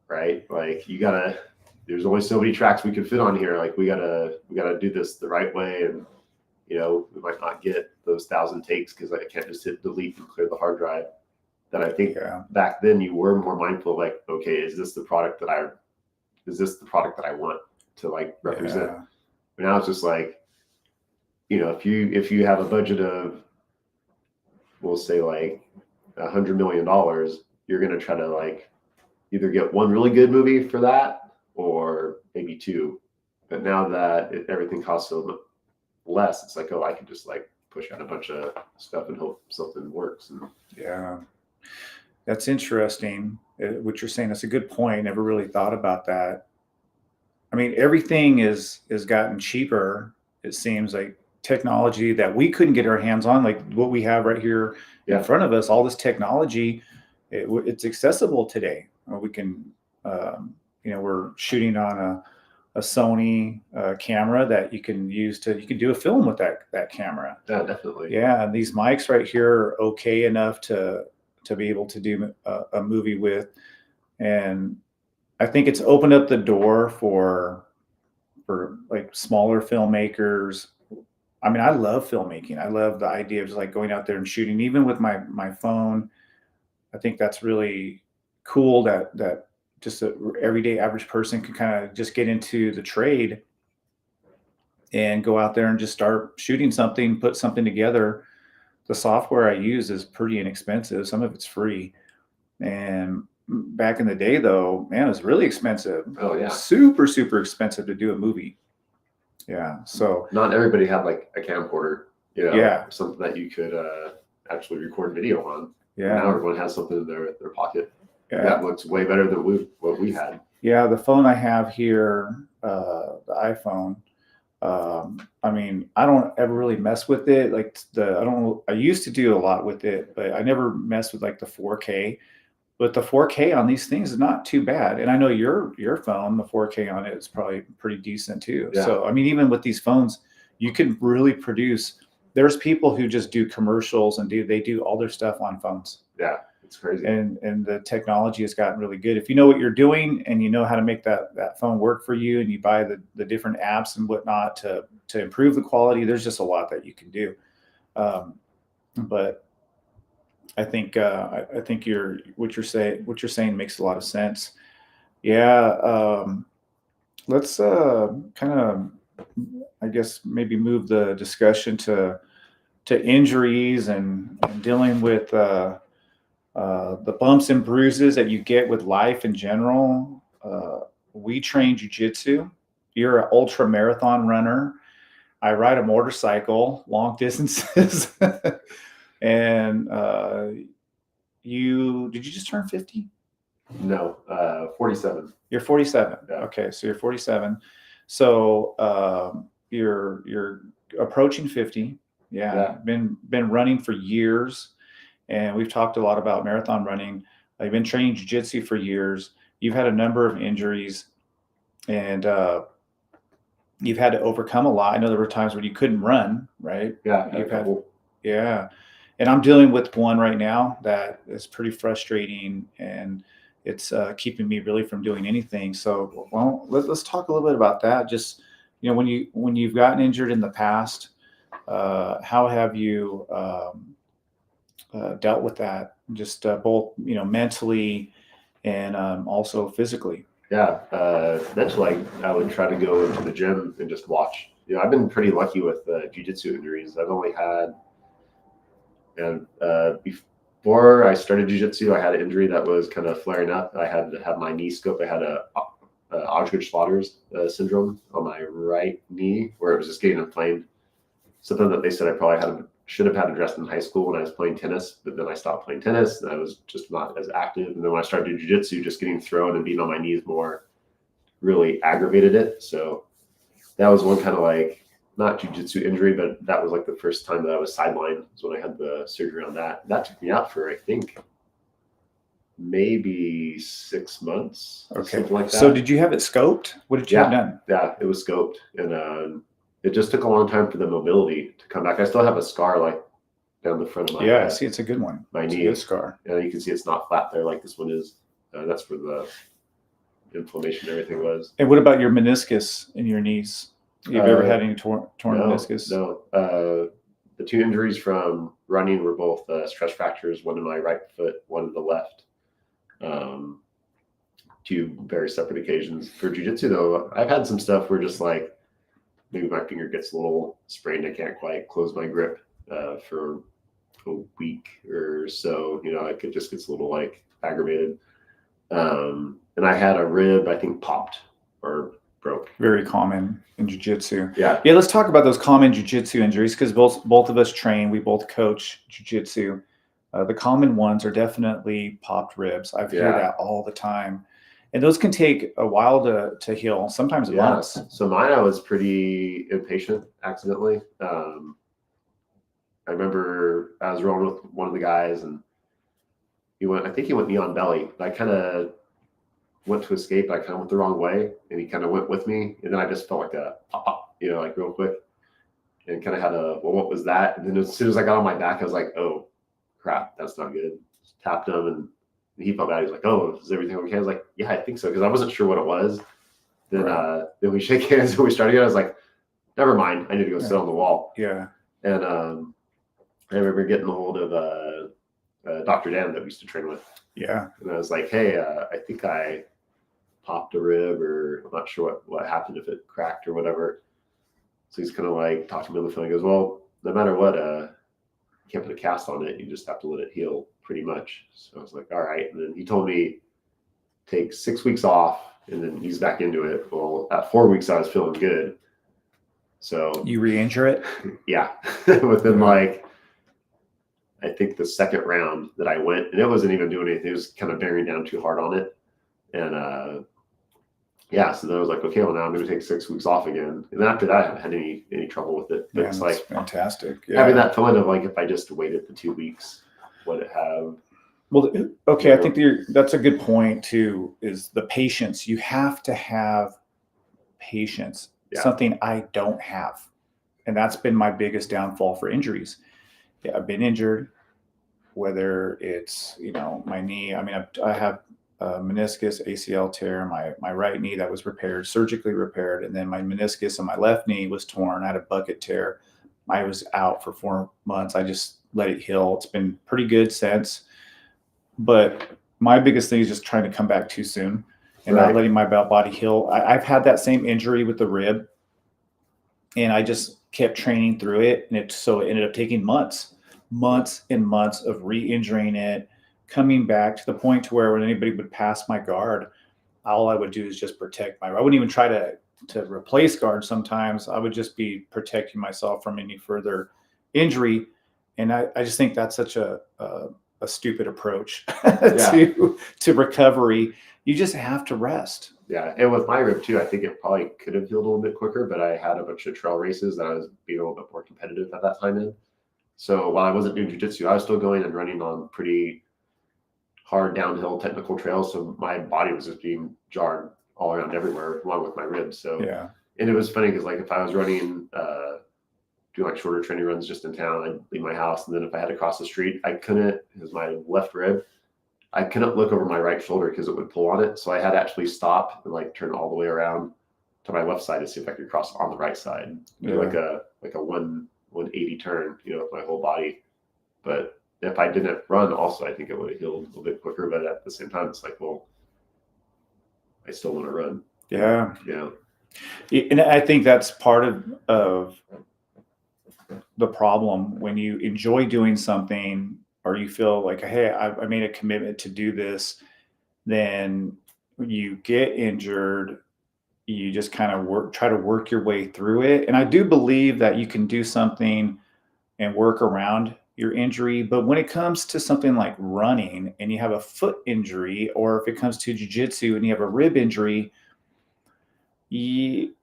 right? Like there's only so many tracks we can fit on here. Like we gotta do this the right way. And, we might not get those 1,000 takes because I can't just hit delete and clear the hard drive. Then I think back then you were more mindful of like, okay, is this the product that I want to like represent? Yeah. But now it's just like, if you have a budget of, we'll say like $100 million, you're going to try to like either get one really good movie for that or maybe two. But now that everything costs so much less, it's like, I can just like push out a bunch of stuff and hope something works. And yeah, that's interesting. What you're saying, that's a good point. Never really thought about that. I mean, everything is gotten cheaper. It seems like technology that we couldn't get our hands on, like what we have right here in front of us, all this technology, it's accessible today. We can, we're shooting on a Sony camera that you can use you can do a film with that camera. Yeah, definitely. Yeah. And these mics right here are okay enough to be able to do a movie with. And I think it's opened up the door for like smaller filmmakers. I mean, I love filmmaking. I love the idea of just like going out there and shooting, even with my phone. I think that's really cool that just an everyday average person can kind of just get into the trade and go out there and just start shooting something, put something together. The software I use is pretty inexpensive. Some of it's free. And back in the day though, man, it was really expensive. Oh yeah. Super, super expensive to do a movie. Yeah. So not everybody had like a camcorder, something that you could actually record video on. Yeah. Now everyone has something in their pocket. Yeah. That looks way better than what we had. Yeah. The phone I have here, the iPhone, I mean, I don't ever really mess with it. Like I used to do a lot with it, but I never messed with like the 4K. But the 4K on these things is not too bad. And I know your phone, the 4K on it is probably pretty decent too. Yeah. So I mean, even with these phones, you can really produce. There's people who just do commercials and they do all their stuff on phones. Yeah, it's crazy. And the technology has gotten really good. If you know what you're doing and you know how to make that phone work for you, and you buy the different apps and whatnot to improve the quality, there's just a lot that you can do. But I think what you're saying makes a lot of sense. Yeah. Let's kind of, I guess, maybe move the discussion to injuries and dealing with the bumps and bruises that you get with life in general. We train jiu-jitsu. You're an ultra marathon runner. I ride a motorcycle long distances. And did you just turn 50? No, 47. You're 47. Yeah. Okay, so you're 47. So you're approaching 50. Yeah. Been running for years, and we've talked a lot about marathon running. I've been training jiu-jitsu for years. You've had a number of injuries, and you've had to overcome a lot. I know there were times when you couldn't run, right? Yeah. And I'm dealing with one right now that is pretty frustrating, and it's keeping me really from doing anything. So, well, let's talk a little bit about that. Just, when you've gotten injured in the past, how have you dealt with that? Just both, mentally and also physically. Yeah, eventually I would try to go into the gym and just watch. I've been pretty lucky with jiu-jitsu injuries. I've only had, and before I started jiu-jitsu, I had an injury that was kind of flaring up. I had to have my knee scoped. I had a Osgood-Schlatter's syndrome on my right knee, where it was just getting inflamed. Something that they said I probably should have had addressed in high school when I was playing tennis, but then I stopped playing tennis and I was just not as active. And then when I started doing jiu-jitsu, just getting thrown and being on my knees more really aggravated it. So that was one kind of like, not jiu-jitsu injury, but that was like the first time that I was sidelined, was when I had the surgery on that. That took me out for, I think, maybe 6 months. Okay. Something like that. So did you have it scoped? What did you have done? Yeah, it was scoped. And it just took a long time for the mobility to come back. I still have a scar like down the front of my head. See, it's a good one. My knee. A good scar. And you can see it's not flat there like this one is. That's where the inflammation and everything was. And what about your meniscus in your knees? You've ever had any torn meniscus? No. The two injuries from running were both stress fractures, one in my right foot, one in the left. Two very separate occasions. For jiu-jitsu, though, I've had some stuff where just like maybe my finger gets a little sprained. I can't quite close my grip for a week or so. Like it just gets a little like aggravated. And I had a rib, I think, popped or broke. Very common in jiu-jitsu. Yeah. Let's talk about those common jiu-jitsu injuries, because both of us train. We both coach jiu-jitsu. The common ones are definitely popped ribs. I've heard that all the time. And those can take a while to heal, sometimes months. So mine, I was pretty impatient accidentally. I remember I was rolling with one of the guys, and I think he went knee on belly. I kind of went to escape. I kind of went the wrong way, and he kind of went with me. And then I just felt like a pop, like real quick, and kind of had what was that? And then as soon as I got on my back, I was like, oh crap, that's not good. Tapped him, and he felt bad. He was like, oh, is everything okay? I was like, yeah, I think so, because I wasn't sure what it was. Then then we shake hands and we start again. I was like, never mind, I need to go sit on the wall. Yeah. And I remember getting a hold of Dr. Dan that we used to train with. Yeah. And I was like, hey, I think I popped a rib, or I'm not sure what happened, if it cracked or whatever. So he's kind of like talking to me on the phone. He goes, well, no matter what, you can't put a cast on it. You just have to let it heal, pretty much. So I was like, all right. And then he told me take 6 weeks off and then ease back into it. Well, at 4 weeks, I was feeling good. So you re-injure it? Yeah. Within like, I think the second round that I went, and it wasn't even doing anything. It was kind of bearing down too hard on it. And so then I was like, okay, well, now I'm going to take 6 weeks off again. And then after that, I haven't had any trouble with it. But it's like fantastic. Having that feeling of like, if I just waited the 2 weeks, would it have Well, okay, I Yeah. think that's a good point too, is the patience. You have to have patience, Yeah. something I don't have. And that's been my biggest downfall for injuries. Yeah, I've been injured, whether it's, my knee. I mean, I have a meniscus ACL tear, my right knee that was repaired, surgically repaired. And then my meniscus on my left knee was torn. I had a bucket tear. I was out for 4 months. I just let it heal. It's been pretty good since. But my biggest thing is just trying to come back too soon and not Right. letting my body heal. I've had that same injury with the rib, and I just kept training through it, and it ended up taking months and months of re-injuring it, coming back to the point to where when anybody would pass my guard, all I would do is just protect I wouldn't even try to replace guard. Sometimes I would just be protecting myself from any further injury. And I just think that's such a stupid approach to recovery. You just have to rest. Yeah, and with my rib too, I think it probably could have healed a little bit quicker, but I had a bunch of trail races that I was being a little bit more competitive at that time in. So while I wasn't doing jiu-jitsu, I was still going and running on pretty hard downhill technical trails. So my body was just being jarred all around everywhere, along with my ribs. So Yeah. And it was funny because like if I was running, doing like shorter training runs just in town, I'd leave my house, and then if I had to cross the street, I couldn't, because my left rib, I couldn't look over my right shoulder because it would pull on it. So I had to actually stop and like turn all the way around to my left side to see if I could cross on the right side. Do like a 180 turn, with my whole body. But if I didn't run also, I think it would have healed a little bit quicker. But at the same time, it's like, well, I still want to run. Yeah. Yeah. And I think that's part of the problem when you enjoy doing something, or you feel like, hey, I made a commitment to do this, then when you get injured, you just kind of try to work your way through it. And I do believe that you can do something and work around your injury. But when it comes to something like running and you have a foot injury, or if it comes to jiu-jitsu and you have a rib injury,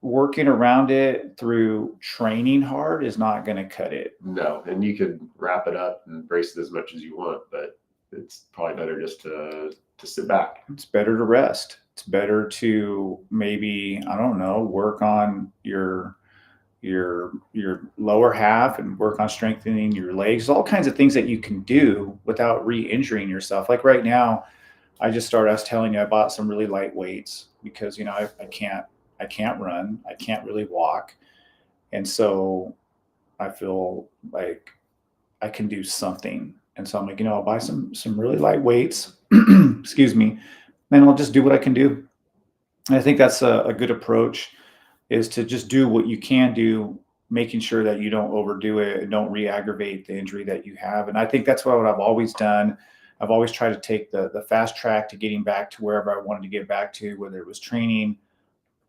working around it through training hard is not going to cut it. No, and you could wrap it up and brace it as much as you want, but it's probably better just to sit back. It's better to rest. It's better to maybe, I don't know, work on your lower half and work on strengthening your legs. All kinds of things that you can do without re-injuring yourself. Like right now, I was telling you, I bought some really light weights because I can't run, I can't really walk, and so I feel like I can do something. And so I'm like, I'll buy some really light weights, excuse me, and I'll just do what I can do. And I think that's a good approach, is to just do what you can do, making sure that you don't overdo it and don't re-aggravate the injury that you have. And I think that's what I've always done. I've always tried to take the fast track to getting back to wherever I wanted to get back to, whether it was training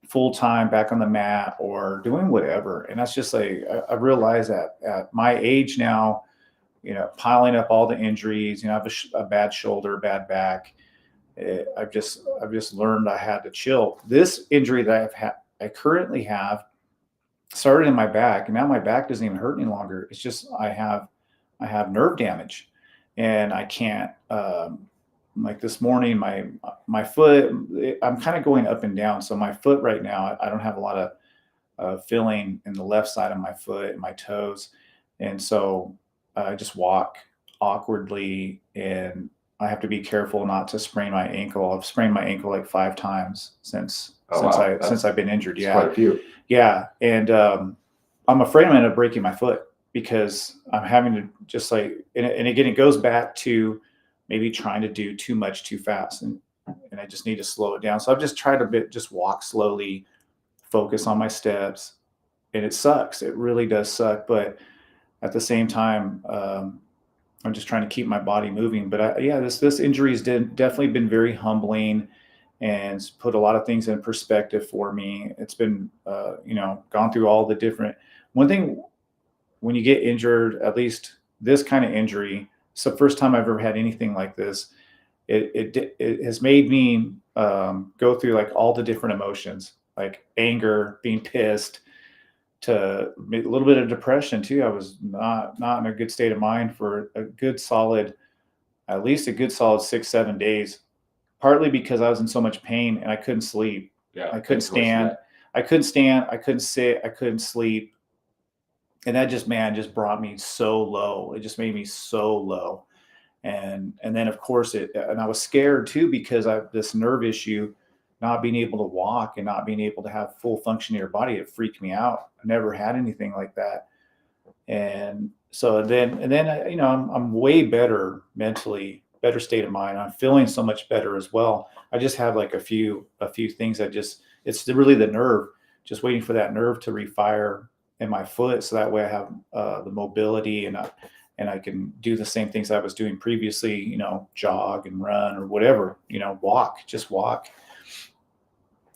full time back on the mat or doing whatever. And that's just like, I realize that at my age now, piling up all the injuries, I have a bad shoulder, bad back. I've just learned I had to chill. This injury that I currently have started in my back, and now my back doesn't even hurt any longer. It's just I have nerve damage, and I can't. Like this morning, my foot, I'm kind of going up and down. So my foot right now, I don't have a lot of feeling in the left side of my foot and my toes, and so I just walk awkwardly, and I have to be careful not to sprain my ankle. I've sprained my ankle like 5 times since I've been injured. Yeah, quite a few. Yeah, and I'm afraid I'm going to end up breaking my foot because I'm having to just like, and again, it goes back to maybe trying to do too much too fast, and I just need to slow it down. So I've just tried to just walk slowly, focus on my steps, and it sucks. It really does suck, but at the same time, I'm just trying to keep my body moving. But this injury has definitely been very humbling and put a lot of things in perspective for me. It's been, gone through all the different. One thing, when you get injured, at least this kind of injury, it's the first time I've ever had anything like this. It has made me go through like all the different emotions, like anger, being pissed, to a little bit of depression too. I was not in a good state of mind for a good solid at least a good solid 6-7 days, partly because I was in so much pain and I couldn't sleep. Yeah, I couldn't stand. I couldn't stand. I couldn't sit. I couldn't sleep. And that just, man, just brought me so low. It just made me so low. And then of course and I was scared too, because I have this nerve issue, not being able to walk and not being able to have full function in your body. It freaked me out. I never had anything like that. And so then you know, I'm way better mentally, better state of mind. I'm feeling so much better as well. I just have like a few things that just, it's really the nerve, just waiting for that nerve to refire in my foot, so that way I have the mobility, and I can do the same things I was doing previously, you know, jog and run or whatever, you know, just walk.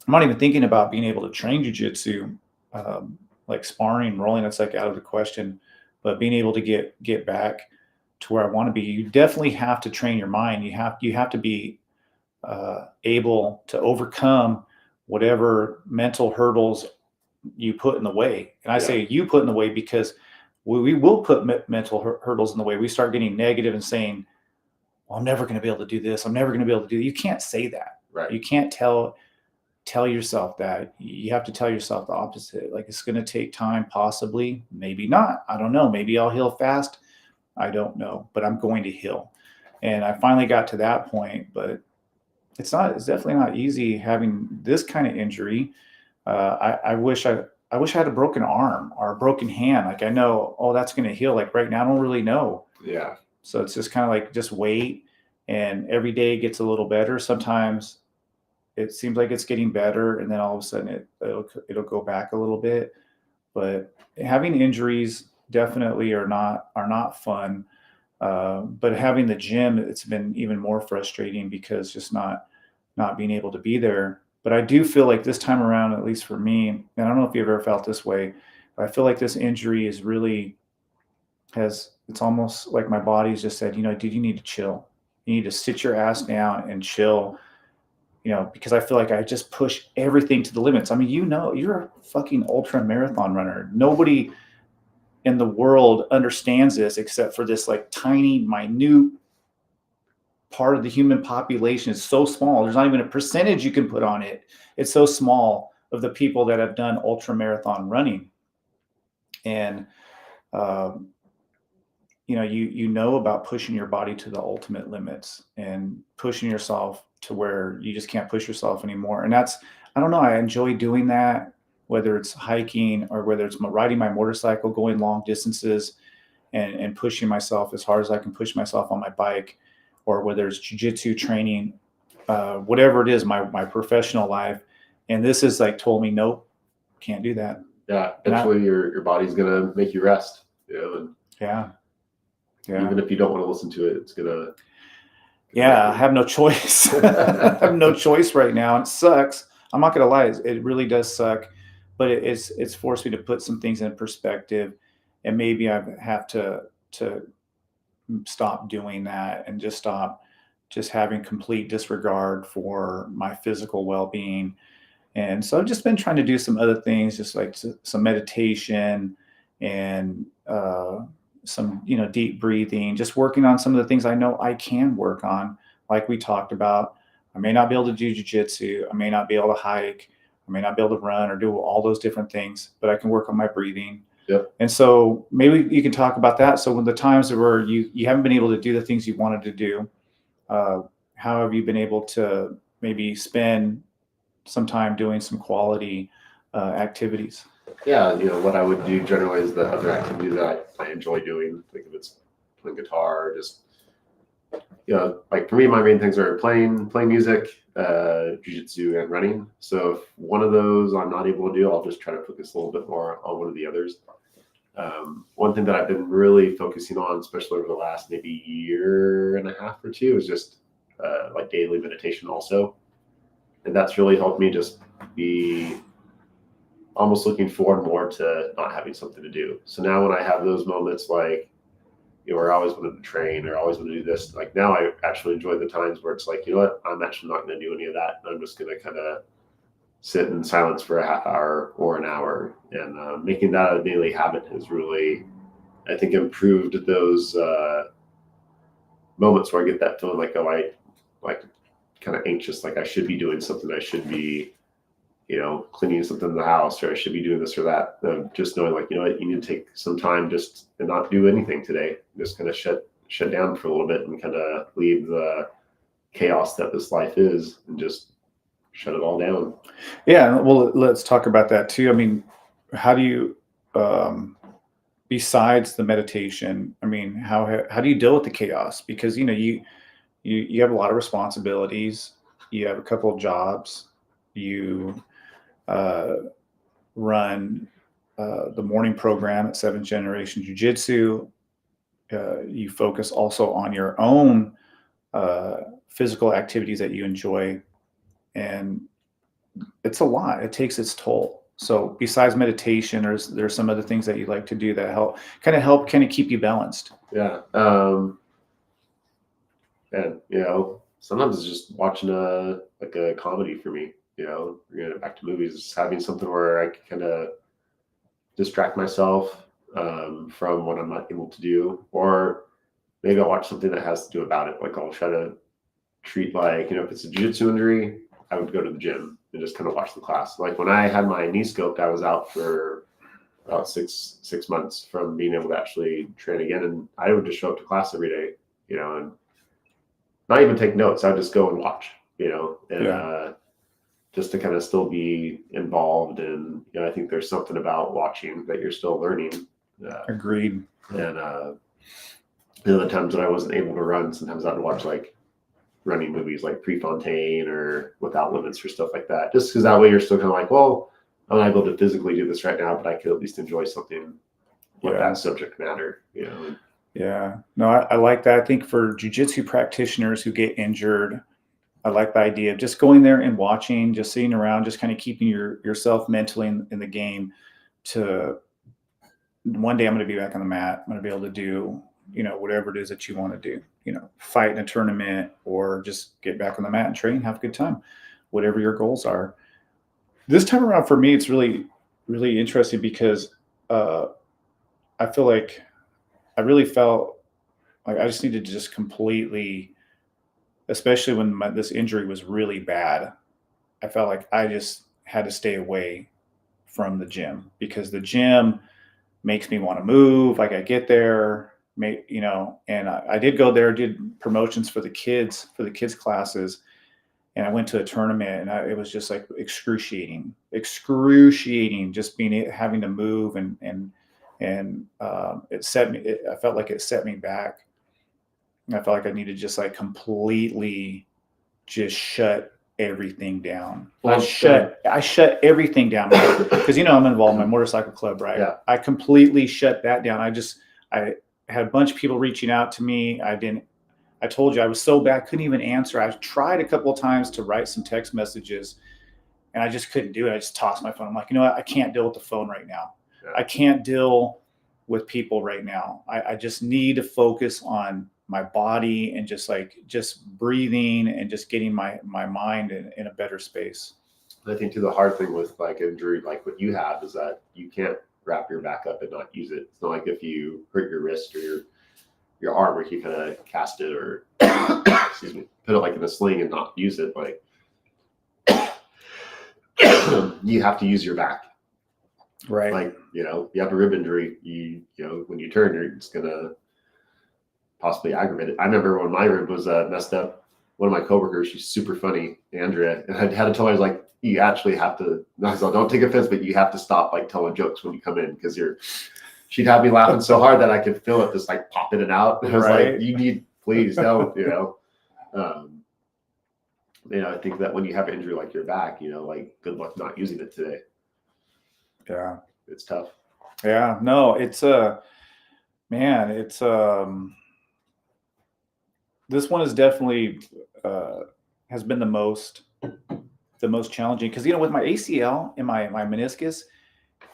I'm not even thinking about being able to train jujitsu, like sparring, rolling. That's like out of the question. But being able to get back to where I want to be, you definitely have to train your mind. You have to be able to overcome whatever mental hurdles you put in the way. And I say you put in the way because we will put mental hurdles in the way. We start getting negative and saying, well, I'm never going to be able to do this. I'm never going to be able to do that. You can't say that. Right. You can't tell yourself that. You have to tell yourself the opposite. Like, it's going to take time, possibly, maybe not. I don't know. Maybe I'll heal fast. I don't know, but I'm going to heal. And I finally got to that point, but it's definitely not easy having this kind of injury. I wish I had a broken arm or a broken hand. Like, I know, oh, that's going to heal. Like right now, I don't really know. Yeah. So it's just kind of like, just wait. And every day it gets a little better. Sometimes it seems like it's getting better, and then all of a sudden it'll go back a little bit. But having injuries definitely are not fun. But having the gym, it's been even more frustrating, because just not being able to be there. But I do feel like this time around, at least for me, and I don't know if you've ever felt this way, but I feel like this injury is really it's almost like my body's just said, you know, dude, you need to chill. You need to sit your ass down and chill, you know, because I feel like I just push everything to the limits. I mean, you know, you're a fucking ultra marathon runner. Nobody in the world understands this except for this like tiny, minute part of the human population. Is so small. There's not even a percentage you can put on it. It's so small of the people that have done ultra marathon running. And, you know, you know about pushing your body to the ultimate limits and pushing yourself to where you just can't push yourself anymore. And that's, I don't know, I enjoy doing that, whether it's hiking or whether it's riding my motorcycle, going long distances and pushing myself as hard as I can push myself on my bike, or whether it's jiu-jitsu training, whatever it is, my professional life. And this is like told me, nope, can't do that. Yeah. Eventually your body's going to make you rest, you know, and yeah. even if you don't want to listen to it, it's going to. Yeah, I have no choice. I have no choice right now. And it sucks. I'm not going to lie. It really does suck, but it's forced me to put some things in perspective, and maybe I have to stop doing that and just stop just having complete disregard for my physical well-being. And so I've just been trying to do some other things, just like some meditation and some, you know, deep breathing, just working on some of the things I know I can work on. Like we talked about, I may not be able to do jiu-jitsu. I may not be able to hike. I may not be able to run or do all those different things, but I can work on my breathing. Yep. And so maybe you can talk about that. So when the times where you haven't been able to do the things you wanted to do, how have you been able to maybe spend some time doing some quality activities? Yeah, you know, what I would do generally is the other activities that I enjoy doing. Like if it's playing guitar, just, you know, like for me, my main things are playing music, jiu-jitsu, and running. So if one of those I'm not able to do, I'll just try to focus a little bit more on one of the others. One thing that I've been really focusing on, especially over the last maybe year and a half or two, is just like daily meditation also. And that's really helped me just be almost looking forward more to not having something to do. So now when I have those moments, like, you know, where I always wanted to train or always want to do this, like now I actually enjoy the times where it's like, you know what, I'm actually not going to do any of that. I'm just going to kind of sit in silence for a half hour or an hour. And making that a daily habit has really, I think, improved those moments where I get that feeling like, oh, I like kind of anxious, like I should be doing something, I should be, cleaning something in the house, or I should be doing this or that. Just knowing, like, what, you need to take some time just and not do anything today. Just kind of shut down for a little bit and kind of leave the chaos that this life is and just shut it all down. Yeah, well, let's talk about that too. I mean, how do you, besides the meditation, I mean, how do you deal with the chaos? Because you have a lot of responsibilities. You have a couple of jobs. You run the morning program at Generation Jiu Jitsu. You focus also on your own physical activities that you enjoy, and it's a lot. It takes its toll. So besides meditation, there's some other things that you like to do that help keep you balanced. Yeah. And sometimes it's just watching a comedy for me. Back to movies, just having something where I can kind of distract myself from what I'm not able to do, or maybe I'll watch something that has to do about it. Like I'll try to treat, like, if it's a jiu-jitsu injury, I would go to the gym and just kind of watch the class. Like when I had my knee scoped, I was out for about six months from being able to actually train again, and I would just show up to class every day, and not even take notes. I would just go and watch, and just to kind of still be involved. And I think there's something about watching that you're still learning. Agreed. And the times that I wasn't able to run, sometimes I'd watch like running movies like Prefontaine or Without Limits or stuff like that, just because that way you're still kind of like, well, I'm not able to physically do this right now, but I could at least enjoy something with that subject matter. Yeah, no, I like that. I think for jiu-jitsu practitioners who get injured, I like the idea of just going there and watching, just sitting around, just kind of keeping yourself mentally in the game. To one day I'm going to be back on the mat. I'm going to be able to do, whatever it is that you want to do, fight in a tournament or just get back on the mat and train, have a good time, whatever your goals are. This time around for me, it's really, really interesting because I feel like I really felt like I just needed to just completely, especially when this injury was really bad, I felt like I just had to stay away from the gym because the gym makes me want to move. Like I get there, and I did go there, did promotions for the kids classes. And I went to a tournament, and it was just like excruciating, just having to move and it set me. I felt like it set me back. I felt like I needed to just like completely just shut everything down. Well, I shut everything down because I'm involved in my motorcycle club, right? Yeah. I completely shut that down. I had a bunch of people reaching out to me. I told you I was so bad, couldn't even answer. I tried a couple of times to write some text messages and I just couldn't do it. I just tossed my phone. I'm like, what? I can't deal with the phone right now. Yeah. I can't deal with people right now. I just need to focus on my body and just breathing and just getting my mind in a better space. I think too, the hard thing with like injury, like what you have, is that you can't wrap your back up and not use it. It's not like if you hurt your wrist or your arm, where you kind of cast it or excuse me, put it like in a sling and not use it. Like you have to use your back. Right. Like, you have a rib injury, you when you turn, you're just gonna possibly aggravate it. I remember when my rib was messed up, one of my coworkers, she's super funny, Andrea, and I had to tell her, I was like, you actually have to, don't take offense, but you have to stop like telling jokes when you come in, because she'd have me laughing so hard that I could feel it just like pop in and out. And I was like, you need, please don't, I think that when you have an injury like your back, like good luck not using it today. Yeah. It's tough. Yeah, no, it's man, it's this one is definitely has been the most challenging because with my ACL and my meniscus,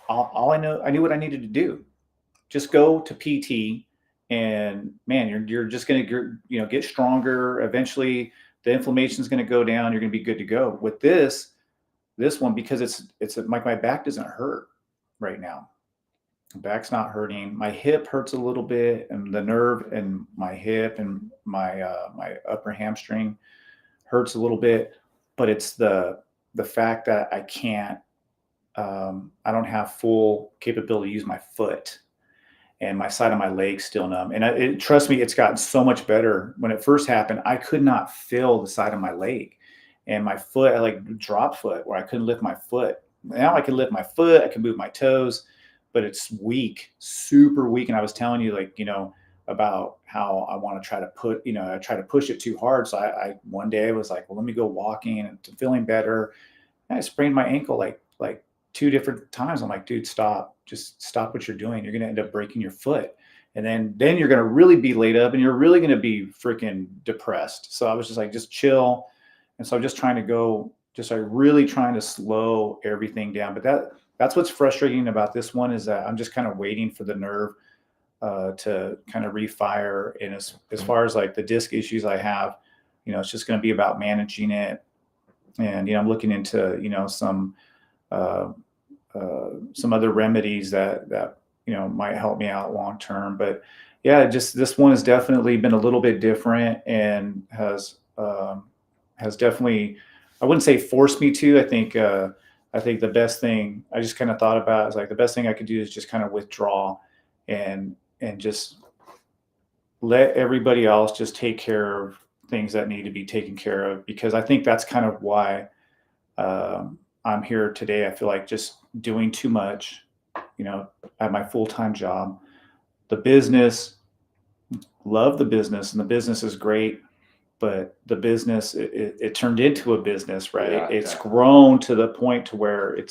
all I knew what I needed to do, just go to PT, and man, you're just gonna get stronger. Eventually, the inflammation is gonna go down. You're gonna be good to go. With this one, because it's like my back doesn't hurt right now. Back's not hurting. My hip hurts a little bit, and the nerve in my hip and my upper hamstring hurts a little bit. But it's the fact that I can't. I don't have full capability to use my foot, and my side of my leg still numb. And trust me, it's gotten so much better. When it first happened, I could not feel the side of my leg, and my foot, I like drop foot where I couldn't lift my foot. Now I can lift my foot, I can move my toes, but it's weak, super weak. And I was telling you, like, about how I want to try to I try to push it too hard. So I one day I was like, well, let me go walking and feeling better. And I sprained my ankle like two different times. I'm like, dude, stop. Just stop what you're doing. You're going to end up breaking your foot. And then you're going to really be laid up and you're really going to be freaking depressed. So I was just like, just chill. And so I'm just trying to really trying to slow everything down. But that's what's frustrating about this one, is that I'm just kind of waiting for the nerve to kind of refire. And as far as like the disc issues I have, it's just going to be about managing it. And, I'm looking into, some other remedies that might help me out long term. But yeah, just this one has definitely been a little bit different, and has definitely, I wouldn't say forced me to. I think the best thing I just kind of thought about is like the best thing I could do is just kind of withdraw and just let everybody else just take care of things that need to be taken care of, because I think that's kind of why I'm here today. I feel like just doing too much, at my full-time job. The business, love the business, and the business is great, but the business, it turned into a business, right? Yeah, It's exactly. grown to the point to where it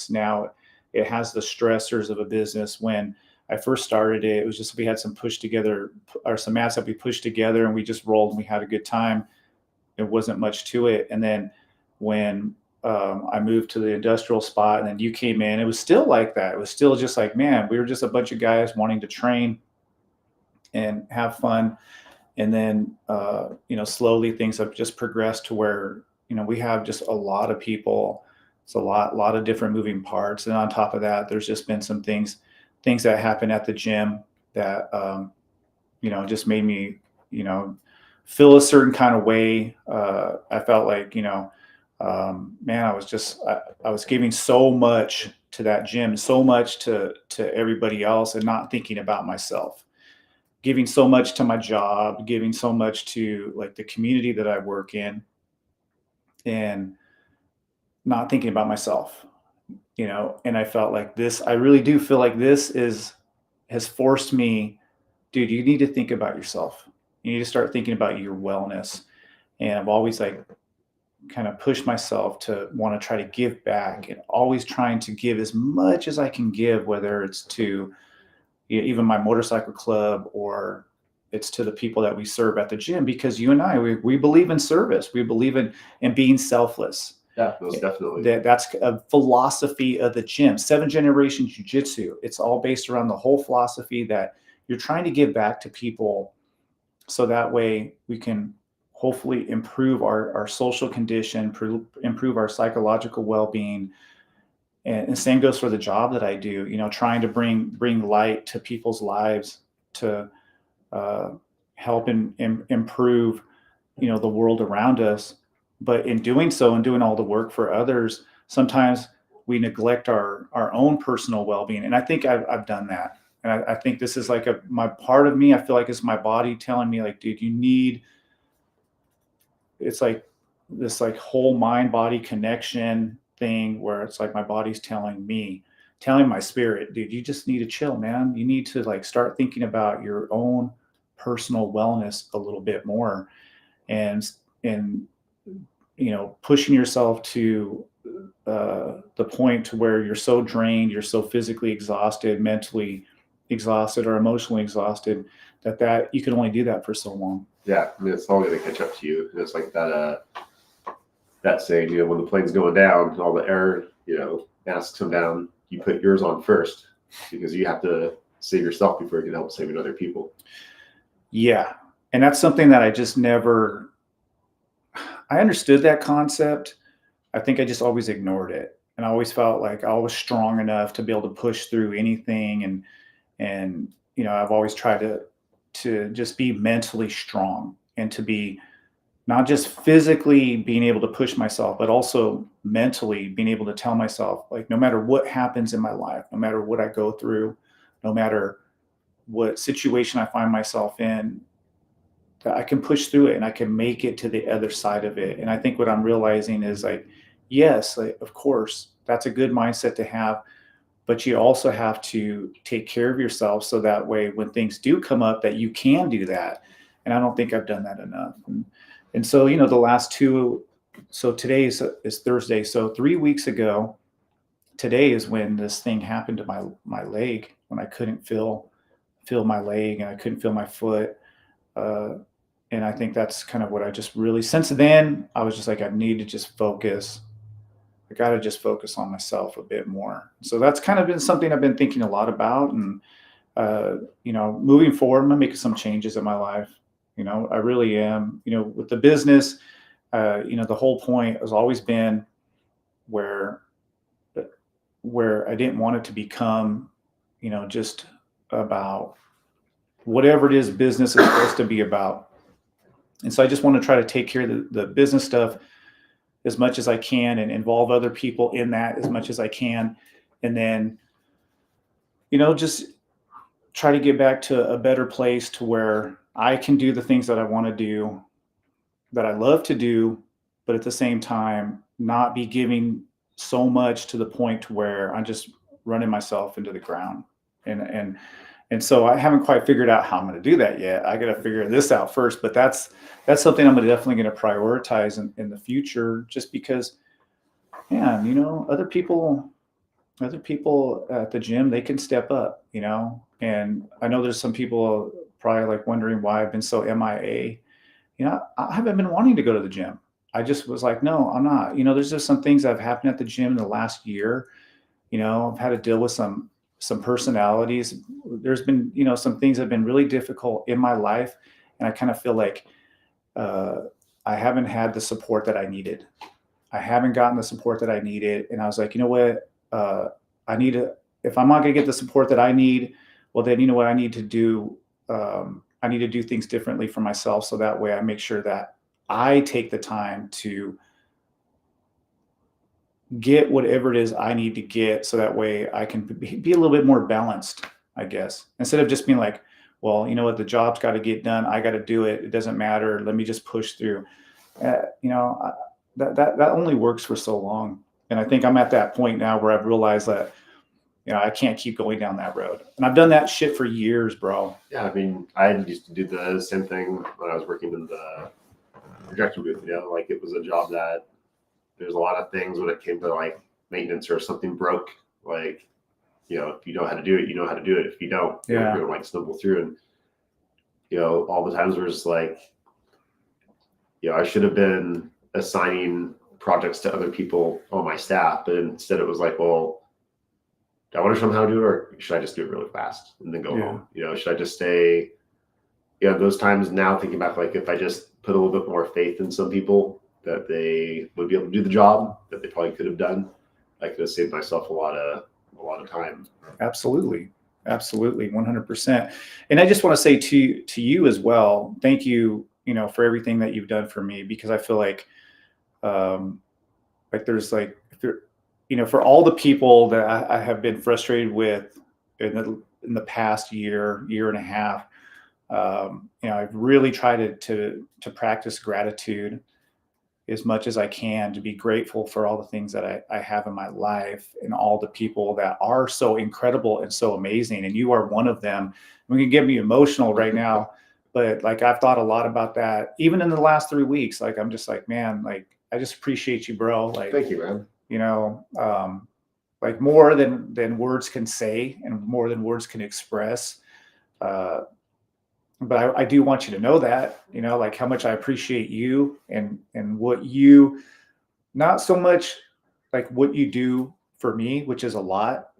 has the stressors of a business. When I first started it, it was just, we had some push together, or some mats that we pushed together, and we just rolled and we had a good time. There wasn't much to it. And then when I moved to the industrial spot, and then you came in, it was still like that. It was still just like, man, we were just a bunch of guys wanting to train and have fun. And then, slowly things have just progressed to where, we have just a lot of people. It's a lot of different moving parts. And on top of that, there's just been some things that happen at the gym that, just made me, feel a certain kind of way. I felt like, man, I was giving so much to that gym, so much to everybody else, and not thinking about myself. Giving so much to my job, giving so much to like the community that I work in, and not thinking about myself. And I felt like this. I really do feel like has forced me, dude. You need to think about yourself. You need to start thinking about your wellness. And I've always like kind of push myself to want to try to give back, and always trying to give as much as I can give, whether it's to even my motorcycle club, or it's to the people that we serve at the gym, because you and I, we believe in service. We believe in being selfless. Yeah, most definitely. That's a philosophy of the gym. 7 Generation Jiu Jitsu. It's all based around the whole philosophy that you're trying to give back to people, so that way we can hopefully improve our social condition, improve our psychological well-being. And the same goes for the job that I do, trying to bring light to people's lives, to help and improve, the world around us. But in doing so, and doing all the work for others, sometimes we neglect our own personal well-being. And I think I've done that. And I think this is like my part of me. I feel like it's my body telling me, like, dude, it's like this like whole mind body connection thing, where it's like my body's telling my spirit, dude, you just need to chill, man. You need to like start thinking about your own personal wellness a little bit more, and pushing yourself to the point to where you're so drained, you're so physically exhausted, mentally exhausted, or emotionally exhausted, that you can only do that for so long. Yeah, I mean, it's all going to catch up to you. It's like that saying, when the plane's going down, all the air, has to come down. You put yours on first, because you have to save yourself before you can help saving other people. Yeah, and that's something that I just never. I understood that concept. I think I just always ignored it, and I always felt like I was strong enough to be able to push through anything, and And, I've always tried to just be mentally strong and to be not just physically being able to push myself, but also mentally being able to tell myself, like, no matter what happens in my life, no matter what I go through, no matter what situation I find myself in, that I can push through it and I can make it to the other side of it. And I think what I'm realizing is like, yes, like, of course, that's a good mindset to have, but you also have to take care of yourself so that way when things do come up that you can do that. And I don't think I've done that enough. And so, the last two, so today is Thursday. So 3 weeks ago, today is when this thing happened to my leg, when I couldn't feel my leg and I couldn't feel my foot. Uh, and I think that's kind of what I just really, since then, I was just like, I need to just focus. I got to just focus on myself a bit more. So that's kind of been something I've been thinking a lot about. And, moving forward, I'm making some changes in my life. I really am, with the business, the whole point has always been where, where I didn't want it to become, just about whatever it is business is supposed to be about. And so I just want to try to take care of the business stuff as much as I can and involve other people in that as much as I can. And then, just try to get back to a better place to where I can do the things that I want to do, that I love to do, but at the same time, not be giving so much to the point to where I'm just running myself into the ground. And so I haven't quite figured out how I'm going to do that yet. I got to figure this out first, but that's something I'm definitely going to prioritize in the future, just because, man, other people at the gym, they can step up, and I know there's some people probably like wondering why I've been so MIA. I haven't been wanting to go to the gym. I just was like, no, I'm not. There's just some things that have happened at the gym in the last year. I've had to deal with some personalities. There's been, some things that have been really difficult in my life. And I kind of feel like I haven't had the support that I needed. I haven't gotten the support that I needed. And I was like, you know what? I need to, if I'm not going to get the support that I need, well, then, what I need to do, I need to do things differently for myself. So that way I make sure that I take the time to get whatever it is I need to get, so that way I can be a little bit more balanced, I guess, instead of just being like, well, you know what, the job's got to get done. I got to do it. It doesn't matter. Let me just push through. That only works for so long. And I think I'm at that point now where I've realized that, I can't keep going down that road. And I've done that shit for years, bro. Yeah. I mean, I used to do the same thing when I was working in the projection booth, like it was a job that there's a lot of things when it came to like maintenance or if something broke, like, if you know how to do it, you know how to do it. If you don't, you're going to like stumble through. And, all the times where it's like, I should have been assigning projects to other people on my staff, but instead it was like, well, do I want to show them how to do it, or should I just do it really fast and then go home? Should I just stay? Those times now thinking back, like if I just put a little bit more faith in some people that they would be able to do the job that they probably could have done, I could have saved myself a lot of time. Absolutely. 100%. And I just want to say to you as well, thank you, for everything that you've done for me, because I feel like there's like, if there, for all the people that I have been frustrated with in the past year and a half, I've really tried to practice gratitude as much as I can, to be grateful for all the things that I have in my life and all the people that are so incredible and so amazing. And you are one of them. We can get me emotional right now, but like, I've thought a lot about that, even in the last 3 weeks. Like, I'm just like, man, like, I just appreciate you, bro. Like, thank you, man. Like more than words can say and more than words can express. But I do want you to know that, like how much I appreciate you and what you, not so much like what you do for me, which is a lot,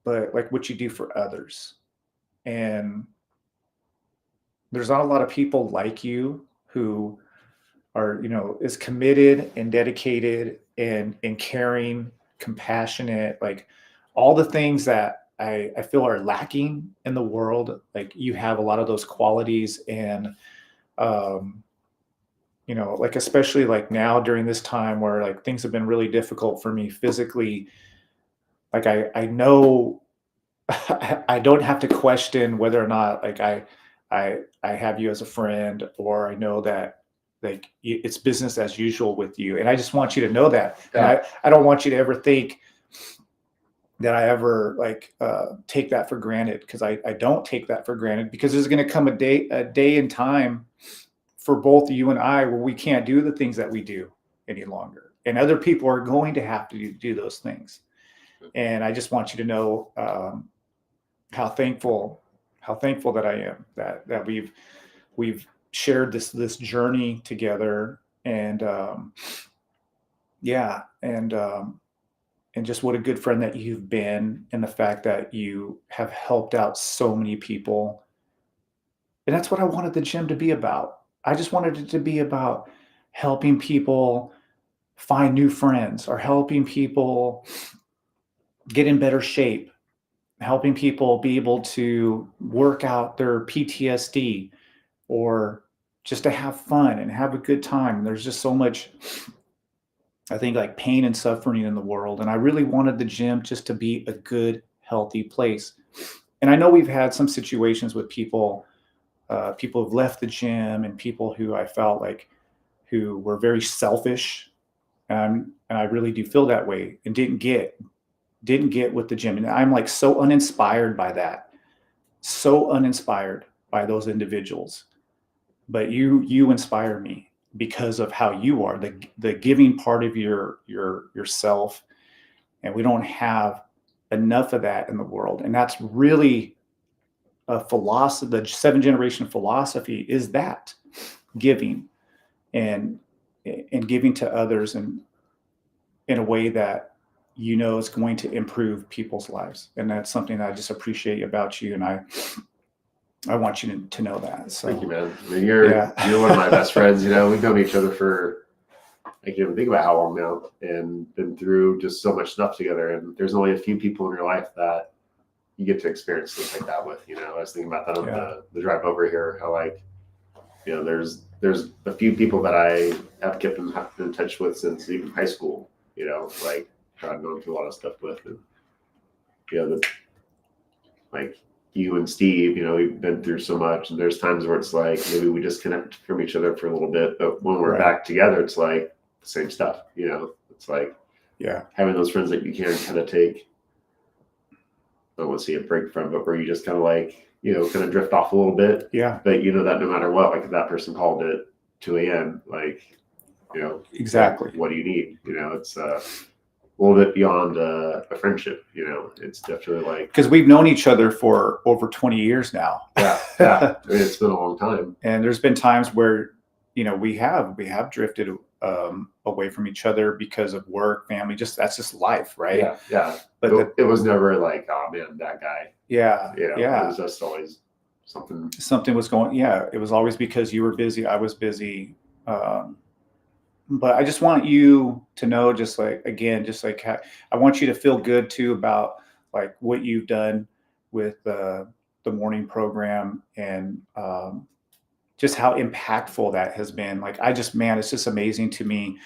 but like what you do for others. And there's not a lot of people like you who are, as committed and dedicated and caring, compassionate, like all the things that I feel are lacking in the world. Like you have a lot of those qualities, and um, like especially like now during this time where like things have been really difficult for me physically. Like I know I don't have to question whether or not like I have you as a friend, or I know that like it's business as usual with you, and I just want you to know that. And I don't want you to ever think that I ever like take that for granted, because I don't take that for granted, because there's going to come a day and time for both you and I where we can't do the things that we do any longer, and other people are going to have to do those things. And I just want you to know how thankful that I am that we've shared this journey together, and yeah, and just what a good friend that you've been, and the fact that you have helped out so many people. And that's what I wanted the gym to be about. I just wanted it to be about helping people find new friends, or helping people get in better shape, helping people be able to work out their PTSD, or just to have fun and have a good time. There's just so much, I think, like pain and suffering in the world. And I really wanted the gym just to be a good, healthy place. And I know we've had some situations with people, people who've left the gym, and people who I felt like who were very selfish. And I really do feel that way, and didn't get with the gym. And I'm like so uninspired by that, so uninspired by those individuals. But you inspire me because of how you are, the giving part of yourself. And we don't have enough of that in the world. And that's really a philosophy. The 7th-generation philosophy is that giving, and giving to others, and in a way that is going to improve people's lives. And that's something that I just appreciate about you, and I want you to know that. So thank you, man. I mean, you're one of my best friends. We've known each other for, I can't even think about how long now, and been through just so much stuff together. And there's only a few people in your life that you get to experience things like that with. I was thinking about that on the drive over here. How like, there's a few people that I have kept in touch with since even high school. Like I've gone through a lot of stuff with, and like you and Steve, we've been through so much, and there's times where it's like maybe we disconnect from each other for a little bit, but when we're back together, it's like the same stuff. It's like having those friends that you can kind of take, I don't want to say a break from, but where you just kind of like, kind of drift off a little bit. Yeah. But that no matter what, like if that person called at 2 a.m., like, exactly. What do you need? It's a little bit beyond a friendship. It's definitely like, because we've known each other for over 20 years now. Yeah. I mean, it's been a long time. And there's been times where, we have drifted away from each other because of work, family, that's just life, right? Yeah. But it was never like, oh man, that guy. Yeah. It was just always something was going. Yeah, it was always because you were busy, I was busy. But I just want you to know, just like, again, just like I want you to feel good too about like what you've done with the morning program, and just how impactful that has been. Like, it's just amazing to me.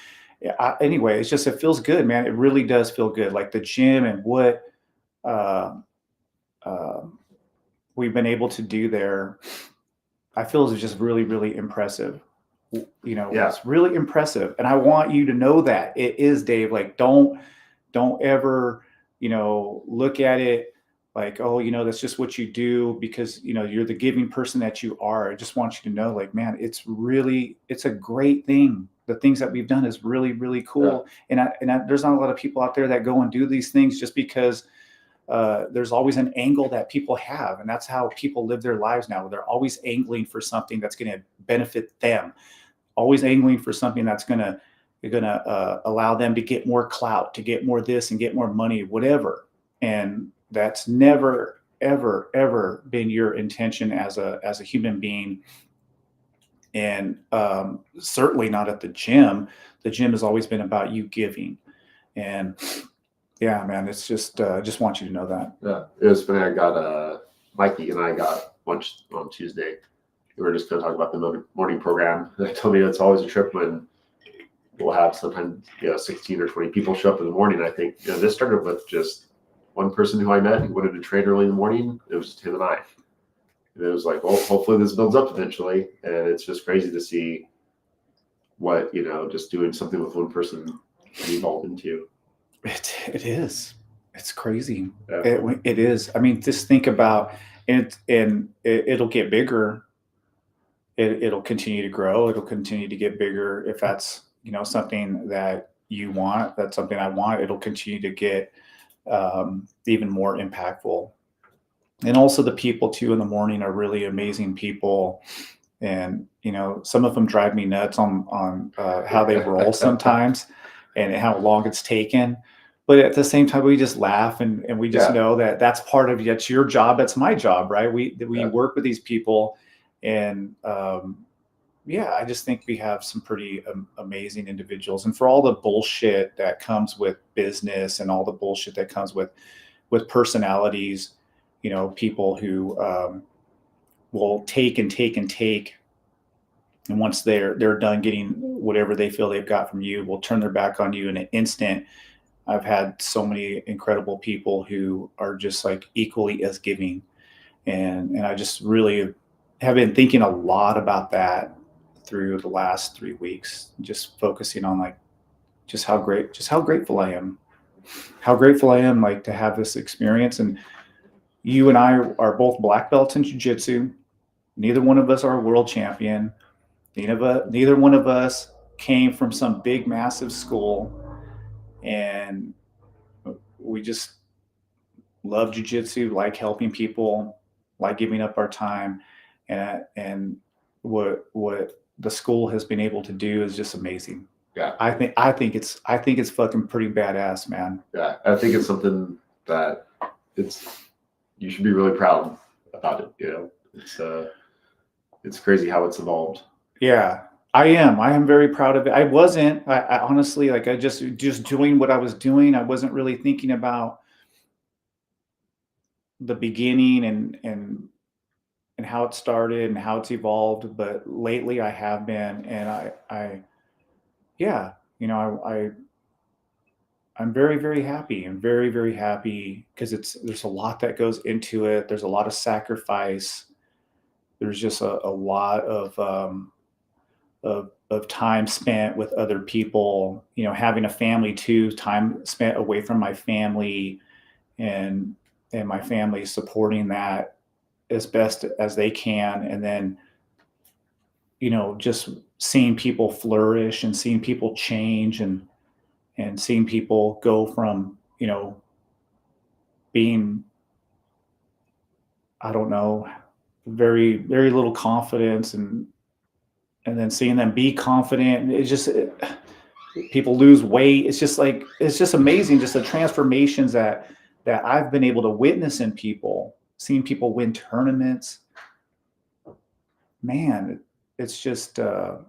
Anyway, it feels good, man. It really does feel good. Like the gym and what we've been able to do there, I feel is just really, really impressive. It's really impressive. And I want you to know that it is, Dave. Like, don't ever, look at it like, oh, that's just what you do because, you're the giving person that you are. I just want you to know, like, man, it's a great thing. The things that we've done is really, really cool. Yeah. And there's not a lot of people out there that go and do these things just because there's always an angle that people have. And that's how people live their lives now. They're always angling for something that's going to benefit them, always angling for something that's going to allow them to get more clout, to get more this and get more money, whatever. And that's never, ever, ever been your intention as a human being. And certainly not at the gym. The gym has always been about you giving. And Yeah, man. It's just want you to know that. Yeah, it was funny. I got Mikey and I got lunch on Tuesday. We were just going to talk about the morning program. And I told me it's always a trip when we'll have sometimes 16 or 20 people show up in the morning. I think this started with just one person who I met who wanted to train early in the morning. It was just him and I. And it was like, well, hopefully this builds up eventually. And it's just crazy to see what just doing something with one person can evolve into. It is. It's crazy. Yeah. It is. I mean, just think about it, and it'll get bigger. It'll continue to grow. It'll continue to get bigger. If that's something that you want, that's something I want. It'll continue to get even more impactful. And also the people too in the morning are really amazing people. And some of them drive me nuts on how they roll sometimes and how long it's taken. But at the same time, we just laugh and we just know that that's part of it's your job. That's my job, right? We work with these people, and I just think we have some pretty amazing individuals. And for all the bullshit that comes with business and all the bullshit that comes with personalities, people who will take and take and take, and once they're done getting whatever they feel they've got from you, will turn their back on you in an instant. I've had so many incredible people who are just like equally as giving, and I just really have been thinking a lot about that through the last 3 weeks, just focusing on like just how grateful I am, like to have this experience. And you and I are both black belts in jiu-jitsu. Neither one of us are a world champion. Neither one of us came from some big, massive school, and we just love jiu-jitsu, like helping people, like giving up our time, and what the school has been able to do is just amazing. Yeah, I think it's fucking pretty badass, man. Yeah, I think it's something that you should be really proud about it. It's crazy how it's evolved. Yeah, I am very proud of it. I honestly, like, I just doing what I was doing. I wasn't really thinking about the beginning and how it started and how it's evolved. But lately I have been, and I'm very, very happy. I'm very, very happy because there's a lot that goes into it. There's a lot of sacrifice. There's just a lot of time spent with other people, having a family too, time spent away from my family, and my family supporting that as best as they can. And then, just seeing people flourish and seeing people change, and seeing people go from, being, I don't know, very, very little confidence, and then seeing them be confident. It's just, people lose weight. It's just amazing. Just the transformations that I've been able to witness in people, seeing people win tournaments, man, it's just, and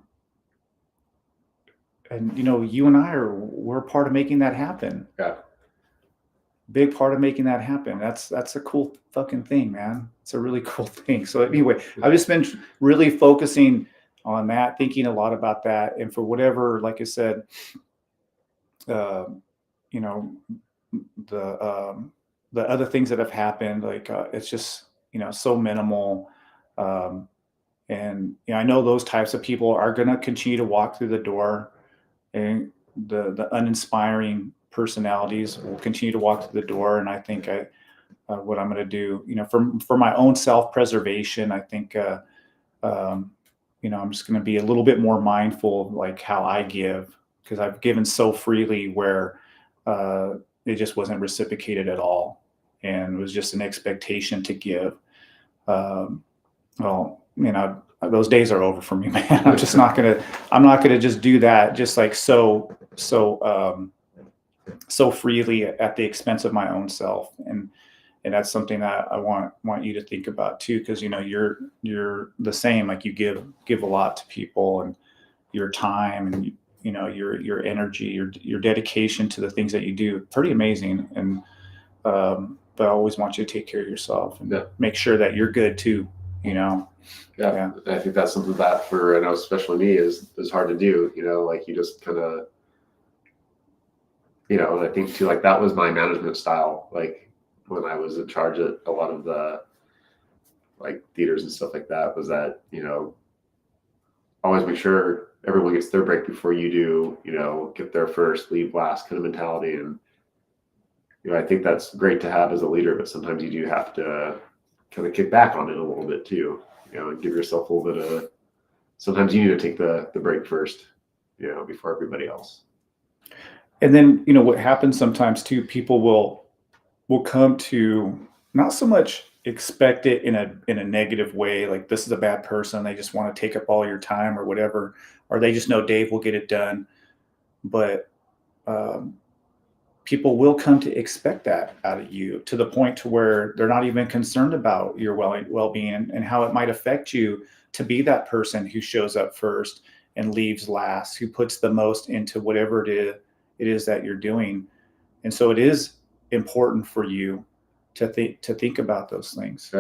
you and we're part of making that happen. Yeah. Big part of making that happen. That's a cool fucking thing, man. It's a really cool thing. So anyway, I've just been really focusing on that, thinking a lot about that. And for whatever, like I said, the other things that have happened, like, it's just, so minimal. And I know those types of people are going to continue to walk through the door, and the uninspiring personalities will continue to walk through the door. And I think what I'm going to do, for my own self-preservation, I think, I'm just going to be a little bit more mindful of like how I give, because I've given so freely where it just wasn't reciprocated at all, and it was just an expectation to give. Well, those days are over for me, man. I'm not gonna just do that, just like so freely at the expense of my own self. And that's something that I want you to think about too, because you're the same. Like, you give a lot to people, and your time, and your energy, your dedication to the things that you do. Pretty amazing. And but I always want you to take care of yourself and make sure that you're good too. Yeah. I think that's something that I know especially me is hard to do. Like you just kind of, and I think too, like that was my management style. Like when I was in charge at a lot of the like theaters and stuff like that, was that always make sure everyone gets their break before you do. Get there first, leave last kind of mentality. And I think that's great to have as a leader, but sometimes you do have to kind of kick back on it a little bit too. And give yourself a little bit of. Sometimes you need to take the break first, before everybody else. And then what happens sometimes too, people will come to not so much expect it in a negative way, like this is a bad person, they just want to take up all your time or whatever, or they just know Dave will get it done. But people will come to expect that out of you, to the point to where they're not even concerned about your well-being and how it might affect you to be that person who shows up first and leaves last, who puts the most into whatever it is that you're doing. And so it is important for you to think about those things.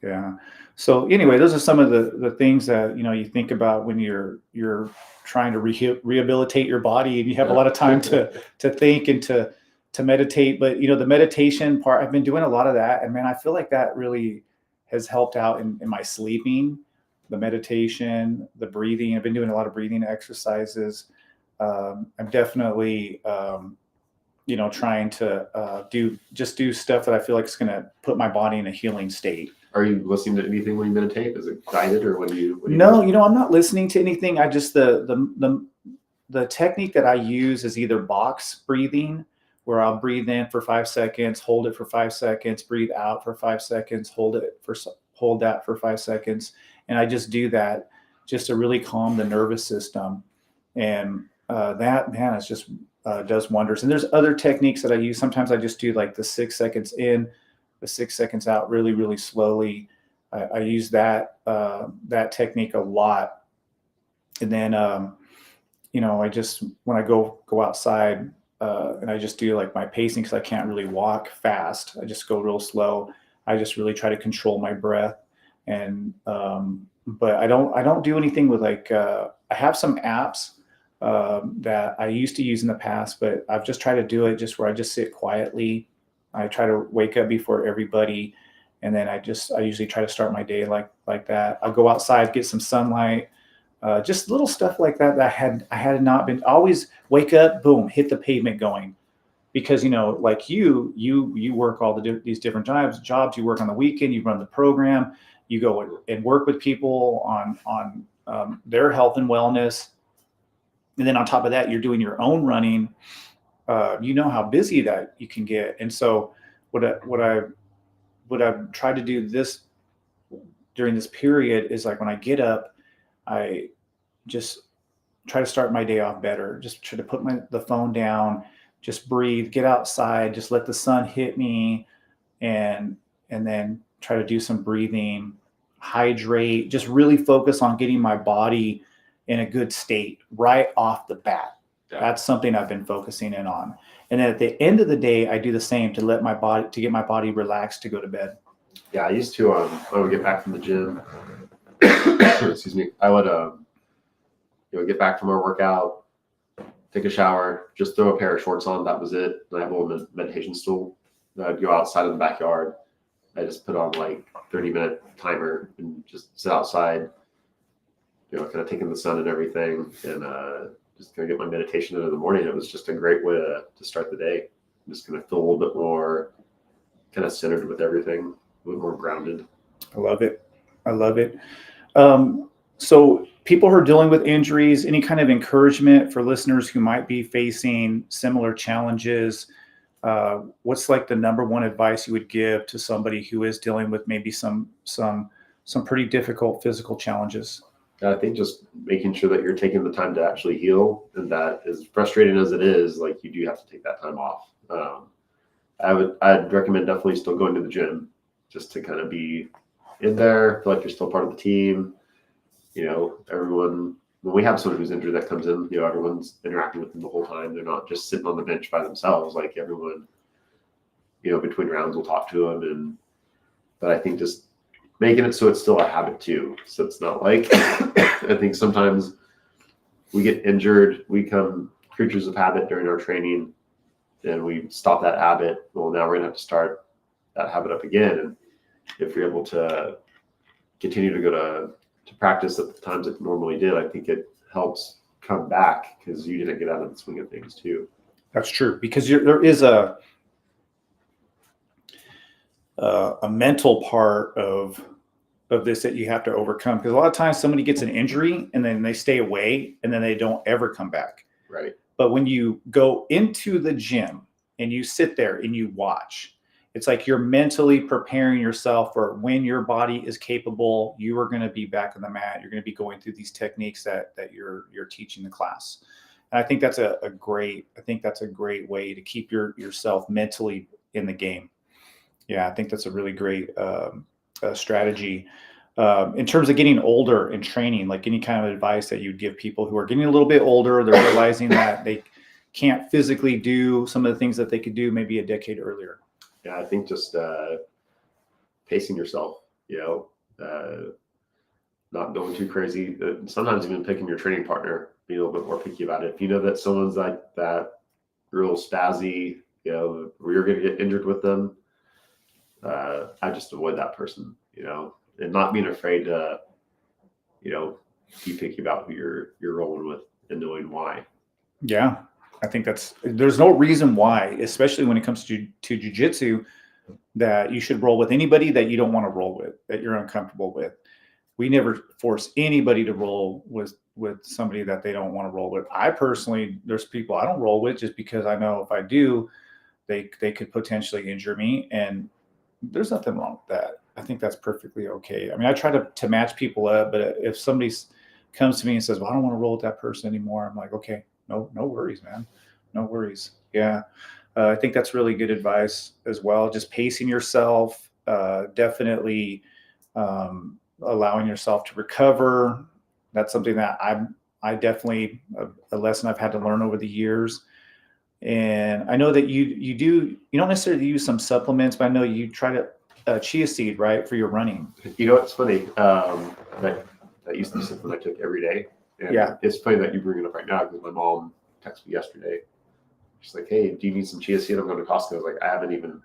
Yeah. So anyway, those are some of the things that you think about when you're trying to rehabilitate your body, and you have a lot of time to think and to meditate. But the meditation part, I've been doing a lot of that, and man, I feel like that really has helped out in my sleeping. The meditation, the breathing. I've been doing a lot of breathing exercises. I'm definitely trying to do stuff that I feel like is going to put my body in a healing state. Are you listening to anything when you meditate? Is it guided, or when you? No, I'm not listening to anything. I just the technique that I use is either box breathing, where I'll breathe in for 5 seconds, hold it for 5 seconds, breathe out for 5 seconds, hold that for 5 seconds, and I just do that just to really calm the nervous system. And that, man, it's just does wonders. And there's other techniques that I use. Sometimes I just do like the 6 seconds in, the 6 seconds out, really, really slowly. I use that technique a lot. And then, I just, when I go outside, and I just do like my pacing, because I can't really walk fast. I just go real slow. I just really try to control my breath. And, but I don't do anything with like, I have some apps that I used to use in the past, but I've just tried to do it just where I just sit quietly. I try to wake up before everybody, and then I usually try to start my day like that. I'll go outside, get some sunlight, just little stuff like that. I had not been. Always wake up, boom, hit the pavement going, because like you work all these different jobs. You work on the weekend, you run the program, you go and work with people on their health and wellness. And then on top of that, you're doing your own running. How busy that you can get. And so what I've tried to do during this period is, like, when I get up, I just try to start my day off better. Just try to put the phone down, just breathe, get outside, just let the sun hit me, and then try to do some breathing, hydrate, just really focus on getting my body in a good state right off the bat. Yeah. That's something I've been focusing in on. And then at the end of the day, I do the same to get my body relaxed to go to bed. Yeah, I used to, I would get back from the gym. Excuse me. I would, get back from our workout, take a shower, just throw a pair of shorts on. That was it. And I have a little meditation stool. I'd go outside in the backyard. I just put on like 30-minute timer and just sit outside, kind of taking the sun and everything, and just going to get my meditation in the morning. It was just a great way to start the day. I'm just going to feel a little bit more kind of centered with everything, a little more grounded. I love it. So people who are dealing with injuries, any kind of encouragement for listeners who might be facing similar challenges? What's like the number one advice you would give to somebody who is dealing with maybe some pretty difficult physical challenges? I think just making sure that you're taking the time to actually heal, and that, as frustrating as it is, like, you do have to take that time off. I'd recommend definitely still going to the gym, just to kind of be in there, feel like you're still part of the team. Everyone when we have someone who's injured that comes in, everyone's interacting with them the whole time. They're not just sitting on the bench by themselves. Like everyone, between rounds will talk to them. But I think just making it so it's still a habit too. So it's not like, I think sometimes we get injured, we become creatures of habit during our training, and we stop that habit. Well, now we're going to have to start that habit up again. And if you're able to continue to go to practice at the times it normally did, I think it helps come back because you didn't get out of the swing of things too. That's true, because there is a mental part of this that you have to overcome, because a lot of times somebody gets an injury and then they stay away and then they don't ever come back. Right. But when you go into the gym and you sit there and you watch, it's like you're mentally preparing yourself for when your body is capable, you are going to be back on the mat. You're going to be going through these techniques that you're teaching the class. And I think that's a great way to keep yourself mentally in the game. Yeah, I think that's a really great strategy. In terms of getting older and training, like any kind of advice that you'd give people who are getting a little bit older, they're realizing that they can't physically do some of the things that they could do maybe a decade earlier. Yeah, I think just pacing yourself, not going too crazy. Sometimes even picking your training partner, be a little bit more picky about it. If you know that someone's like that real spazzy, where you're going to get injured with them, I just avoid that person, and not being afraid to, be picky about who you're rolling with and knowing why. Yeah, I think there's no reason why, especially when it comes to jiu-jitsu, that you should roll with anybody that you don't want to roll with, that you're uncomfortable with. We never force anybody to roll with somebody that they don't want to roll with. I personally, there's people I don't roll with just because I know if I do, they could potentially injure me, and there's nothing wrong with that. I think that's perfectly okay. I mean, I try to match people up, but if somebody comes to me and says, well, I don't want to roll with that person anymore, I'm like, okay, no worries, man. No worries. Yeah. I think that's really good advice as well. Just pacing yourself, definitely allowing yourself to recover. That's something that I definitely, a lesson I've had to learn over the years. And I know that you don't necessarily use some supplements, but I know you try to chia seed, right, for your running. It's funny. That used to be something I took every day. And yeah, it's funny that you bring it up right now because my mom texted me yesterday. She's like, "Hey, do you need some chia seed? I'm going to Costco." I was like, "I haven't even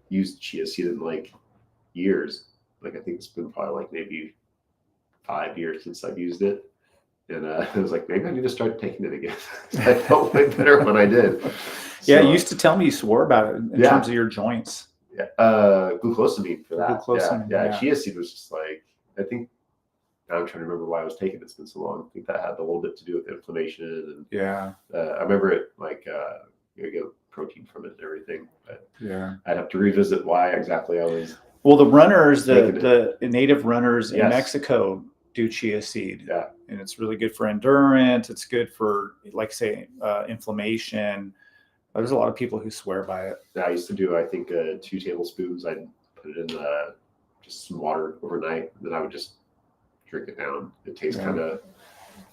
used chia seed in like years. Like I think it's been probably like maybe 5 years since I've used it." And I was like, maybe I need to start taking it again. I felt way better when I did. Yeah, you used to tell me you swore about it in terms of your joints. Yeah, glucosamine for that. Glucosamine, yeah. Chia seed was just like, I think, I'm trying to remember why I was taking it. It's been so long. I think that had a little bit to do with inflammation. And yeah, I remember it like you get protein from it and everything. But yeah, I'd have to revisit why exactly I was. Well, the runners, the native runners in Mexico do chia seed. Yeah. And it's really good for endurance. It's good for, like, say, inflammation. There's a lot of people who swear by it. Yeah, I used to do, I think, 2 tablespoons. I'd put it in just some water overnight. And then I would just drink it down. It tastes kind of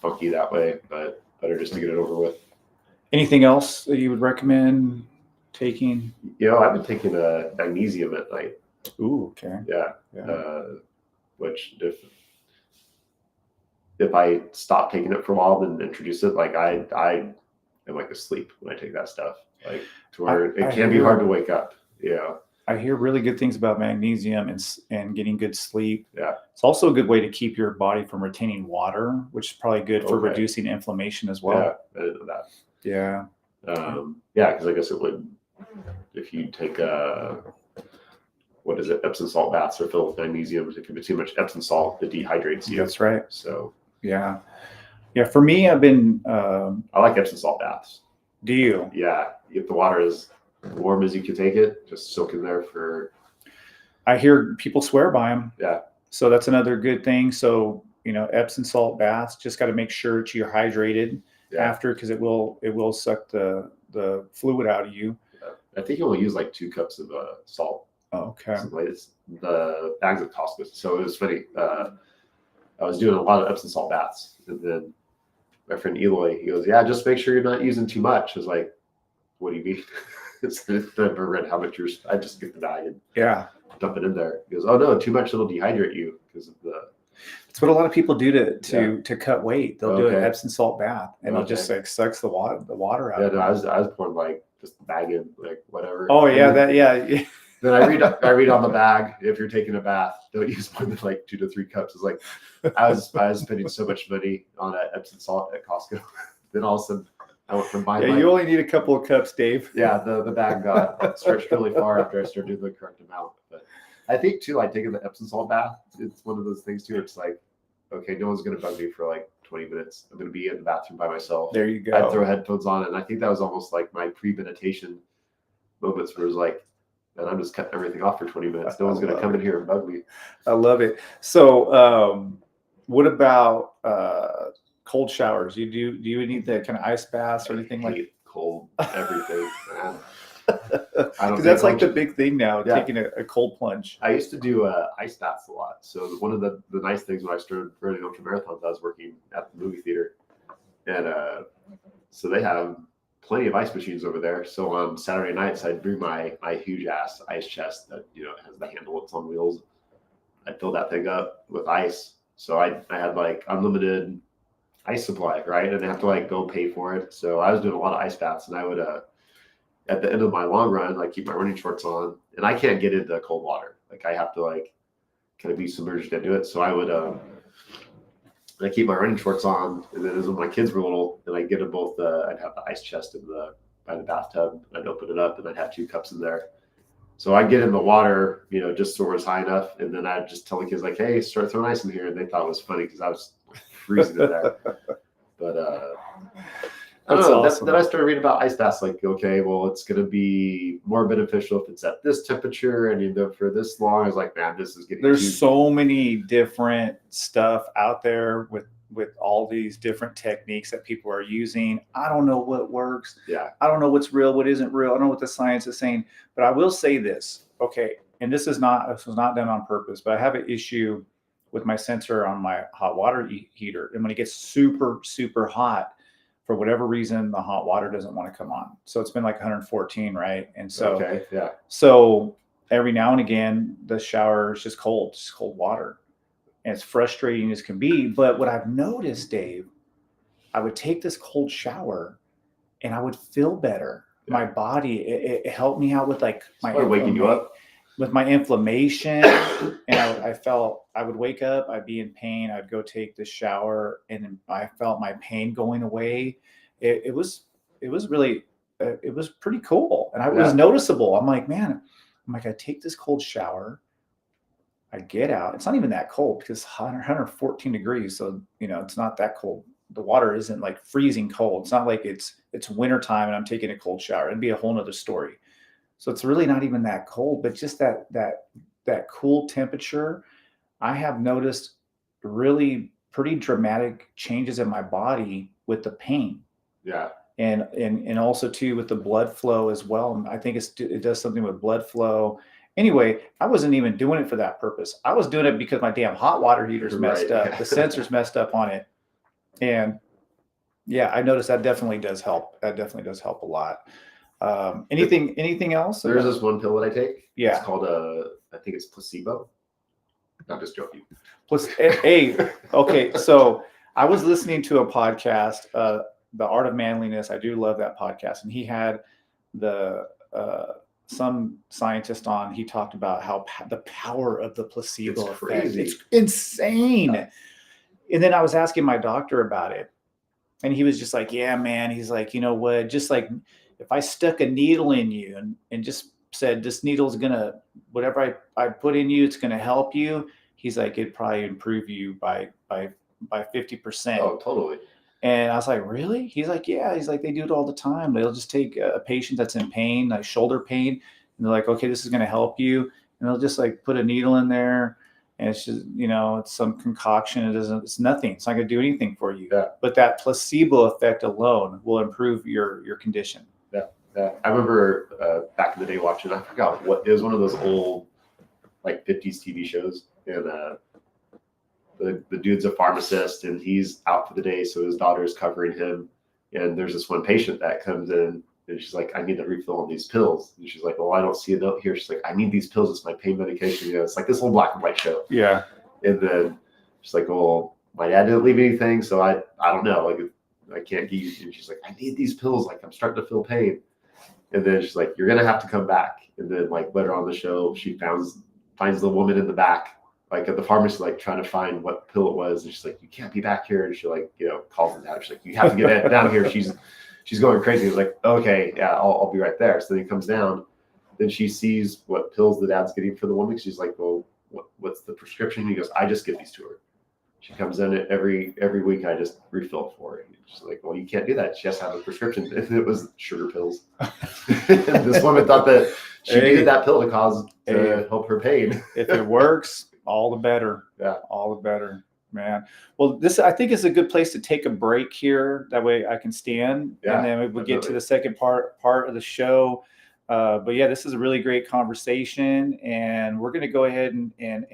funky that way, but better just to get it over with. Anything else that you would recommend taking? I've been taking magnesium at night. Ooh, okay. Yeah. Which if I stop taking it for a while, then introduce it, like I am like asleep when I take that stuff, like to where it can be hard to wake up. Yeah. I hear really good things about magnesium and getting good sleep. Yeah. It's also a good way to keep your body from retaining water, which is probably good for reducing inflammation as well. Yeah, I didn't know that. Yeah. Because I guess it would, if you take what is it, Epsom salt baths are filled with magnesium. If you put too much Epsom salt, it dehydrates you. That's right. So yeah. For me, I've been. I like Epsom salt baths. Do you? Yeah. If the water is warm as you can take it, just soak in there for. I hear people swear by them. Yeah. So that's another good thing. So Epsom salt baths. Just got to make sure that you're hydrated after, because it will suck the fluid out of you. Yeah. I think you only use like 2 cups of salt. Oh, okay. It's the bags at Costco. So it was funny. I was doing a lot of Epsom salt baths, and then my friend Eloy, he goes, "Yeah, just make sure you're not using too much." I was like, "What do you mean?" I've never read how much I just get the bag and dump it in there. He goes, "Oh no, too much it'll dehydrate you because of the." It's what a lot of people do to cut weight. They'll do an Epsom salt bath, and it'll just like sucks the water out. Yeah, no, I was pouring like just the bag in, like whatever. Oh yeah, Then I read on the bag, if you're taking a bath, don't use more than like 2 to 3 cups. It's like I was spending so much money on that Epsom salt at Costco. Then all of a sudden I went from buying. Yeah, you only need a couple of cups, Dave. Yeah, the bag got stretched really far after I started doing the correct amount. But I think too, like taking the Epsom salt bath, it's one of those things too. It's like, okay, no one's gonna bug me for like 20 minutes. I'm gonna be in the bathroom by myself. There you go. I'd throw headphones on, and I think that was almost like my pre-meditation moments where it was like, and I'm just cutting everything off for 20 minutes. No one's going to come in here and bug me. I love it. So, what about cold showers? Do you need the kind of ice baths or anything like cold everything? Because that's like the big thing now, taking a cold plunge. I used to do ice baths a lot. So one of the nice things when I started running ultra marathons, I was working at the movie theater, and so they have plenty of ice machines over there. So on Saturday nights, I'd bring my huge ass ice chest that has the handle, it's on wheels. I'd fill that thing up with ice. So I had like unlimited ice supply, right? And I have to like go pay for it. So I was doing a lot of ice baths, and I would at the end of my long run, like keep my running shorts on, and I can't get into cold water. Like I have to like kind of be submerged into it. So I would I keep my running shorts on, and then as when my kids were little, and I'd get them both. I'd have the ice chest by the bathtub. I'd open it up, and I'd have 2 cups in there. So I'd get in the water, just so it was high enough, and then I'd just tell the kids like, "Hey, start throwing ice in here," and they thought it was funny because I was freezing in there. But I don't know. Awesome. Then I started reading about ice baths. Like, okay, well, it's going to be more beneficial if it's at this temperature and for this long. I was like, man, this is getting. There's so many different stuff out there with all these different techniques that people are using. I don't know what works. Yeah. I don't know what's real, what isn't real. I don't know what the science is saying. But I will say this, okay, and this was not done on purpose, but I have an issue with my sensor on my hot water heater, and when it gets super, super hot, for whatever reason, the hot water doesn't want to come on. So it's been like 114, right? And so, so every now and again, the shower is just cold water. And it's frustrating as can be. But what I've noticed, Dave, I would take this cold shower and I would feel better. Yeah. My body, it helped me out with like my waking you up. With my inflammation, and I would wake up, I'd be in pain, I'd go take the shower, and I felt my pain going away. It was really, it was pretty cool, and it was noticeable. I'm like, I take this cold shower, I get out. It's not even that cold because it's 114 degrees, so it's not that cold. The water isn't like freezing cold. It's not like it's wintertime and I'm taking a cold shower. It'd be a whole nother story. So it's really not even that cold, but just that cool temperature. I have noticed really pretty dramatic changes in my body with the pain. Yeah. And also too with the blood flow as well. I think it does something with blood flow. Anyway, I wasn't even doing it for that purpose. I was doing it because my damn hot water heater's messed up. The sensor's messed up on it. And yeah, I noticed that definitely does help. That definitely does help a lot. Anything else? There's this one pill that I take. Yeah. It's called I think it's placebo. I'm just joking. Okay. So I was listening to a podcast, The Art of Manliness. I do love that podcast. And he had some scientist on. He talked about how the power of the placebo effect. Crazy. It's insane. Yeah. And then I was asking my doctor about it. And he was just like, yeah, man. He's like, you know what? Just like, if I stuck a needle in you and just said, this needle's gonna, whatever I put in you, it's gonna help you. He's like, it'd probably improve you by 50%. Oh, totally. And I was like, really? He's like, yeah. He's like, they do it all the time. They'll just take a patient that's in pain, like shoulder pain, and they're like, okay, this is gonna help you. And they'll just like put a needle in there, and it's just, it's some concoction. It's nothing. It's not gonna do anything for you. Yeah. But that placebo effect alone will improve your condition. Yeah. I remember back in the day watching, I forgot what, it was one of those old like 50s TV shows, and the dude's a pharmacist and he's out for the day, so his daughter is covering him. And there's this one patient that comes in and she's like, I need a refill on these pills. And she's like, well, I don't see a note here. She's like, I need these pills. It's my pain medication. You know, it's like this little black and white show. Yeah. And then she's like, well, my dad didn't leave anything, so I don't know. Like, I can't give you. And she's like, I need these pills. Like, I'm starting to feel pain. And then she's like, you're gonna have to come back. And then like later on the show, she finds the woman in the back, like at the pharmacy, like trying to find what pill it was. And she's like, you can't be back here. And she like, you know, calls her dad. She's like, you have to get down here. She's going crazy. He's like, okay, yeah, I'll be right there. So then he comes down. Then she sees what pills the dad's getting for the woman. She's like, well, what's the prescription? He goes, I just give these to her. She comes in every week. I just refill for her. She's like, well, you can't do that. She has to have a prescription. And it was sugar pills. This woman thought that she needed that pill to help her pain. If it works, all the better. Yeah, all the better, man. Well, this I think is a good place to take a break here. That way I can stand, and then we'll get to the second part of the show. But yeah, this is a really great conversation, and we're going to go ahead and end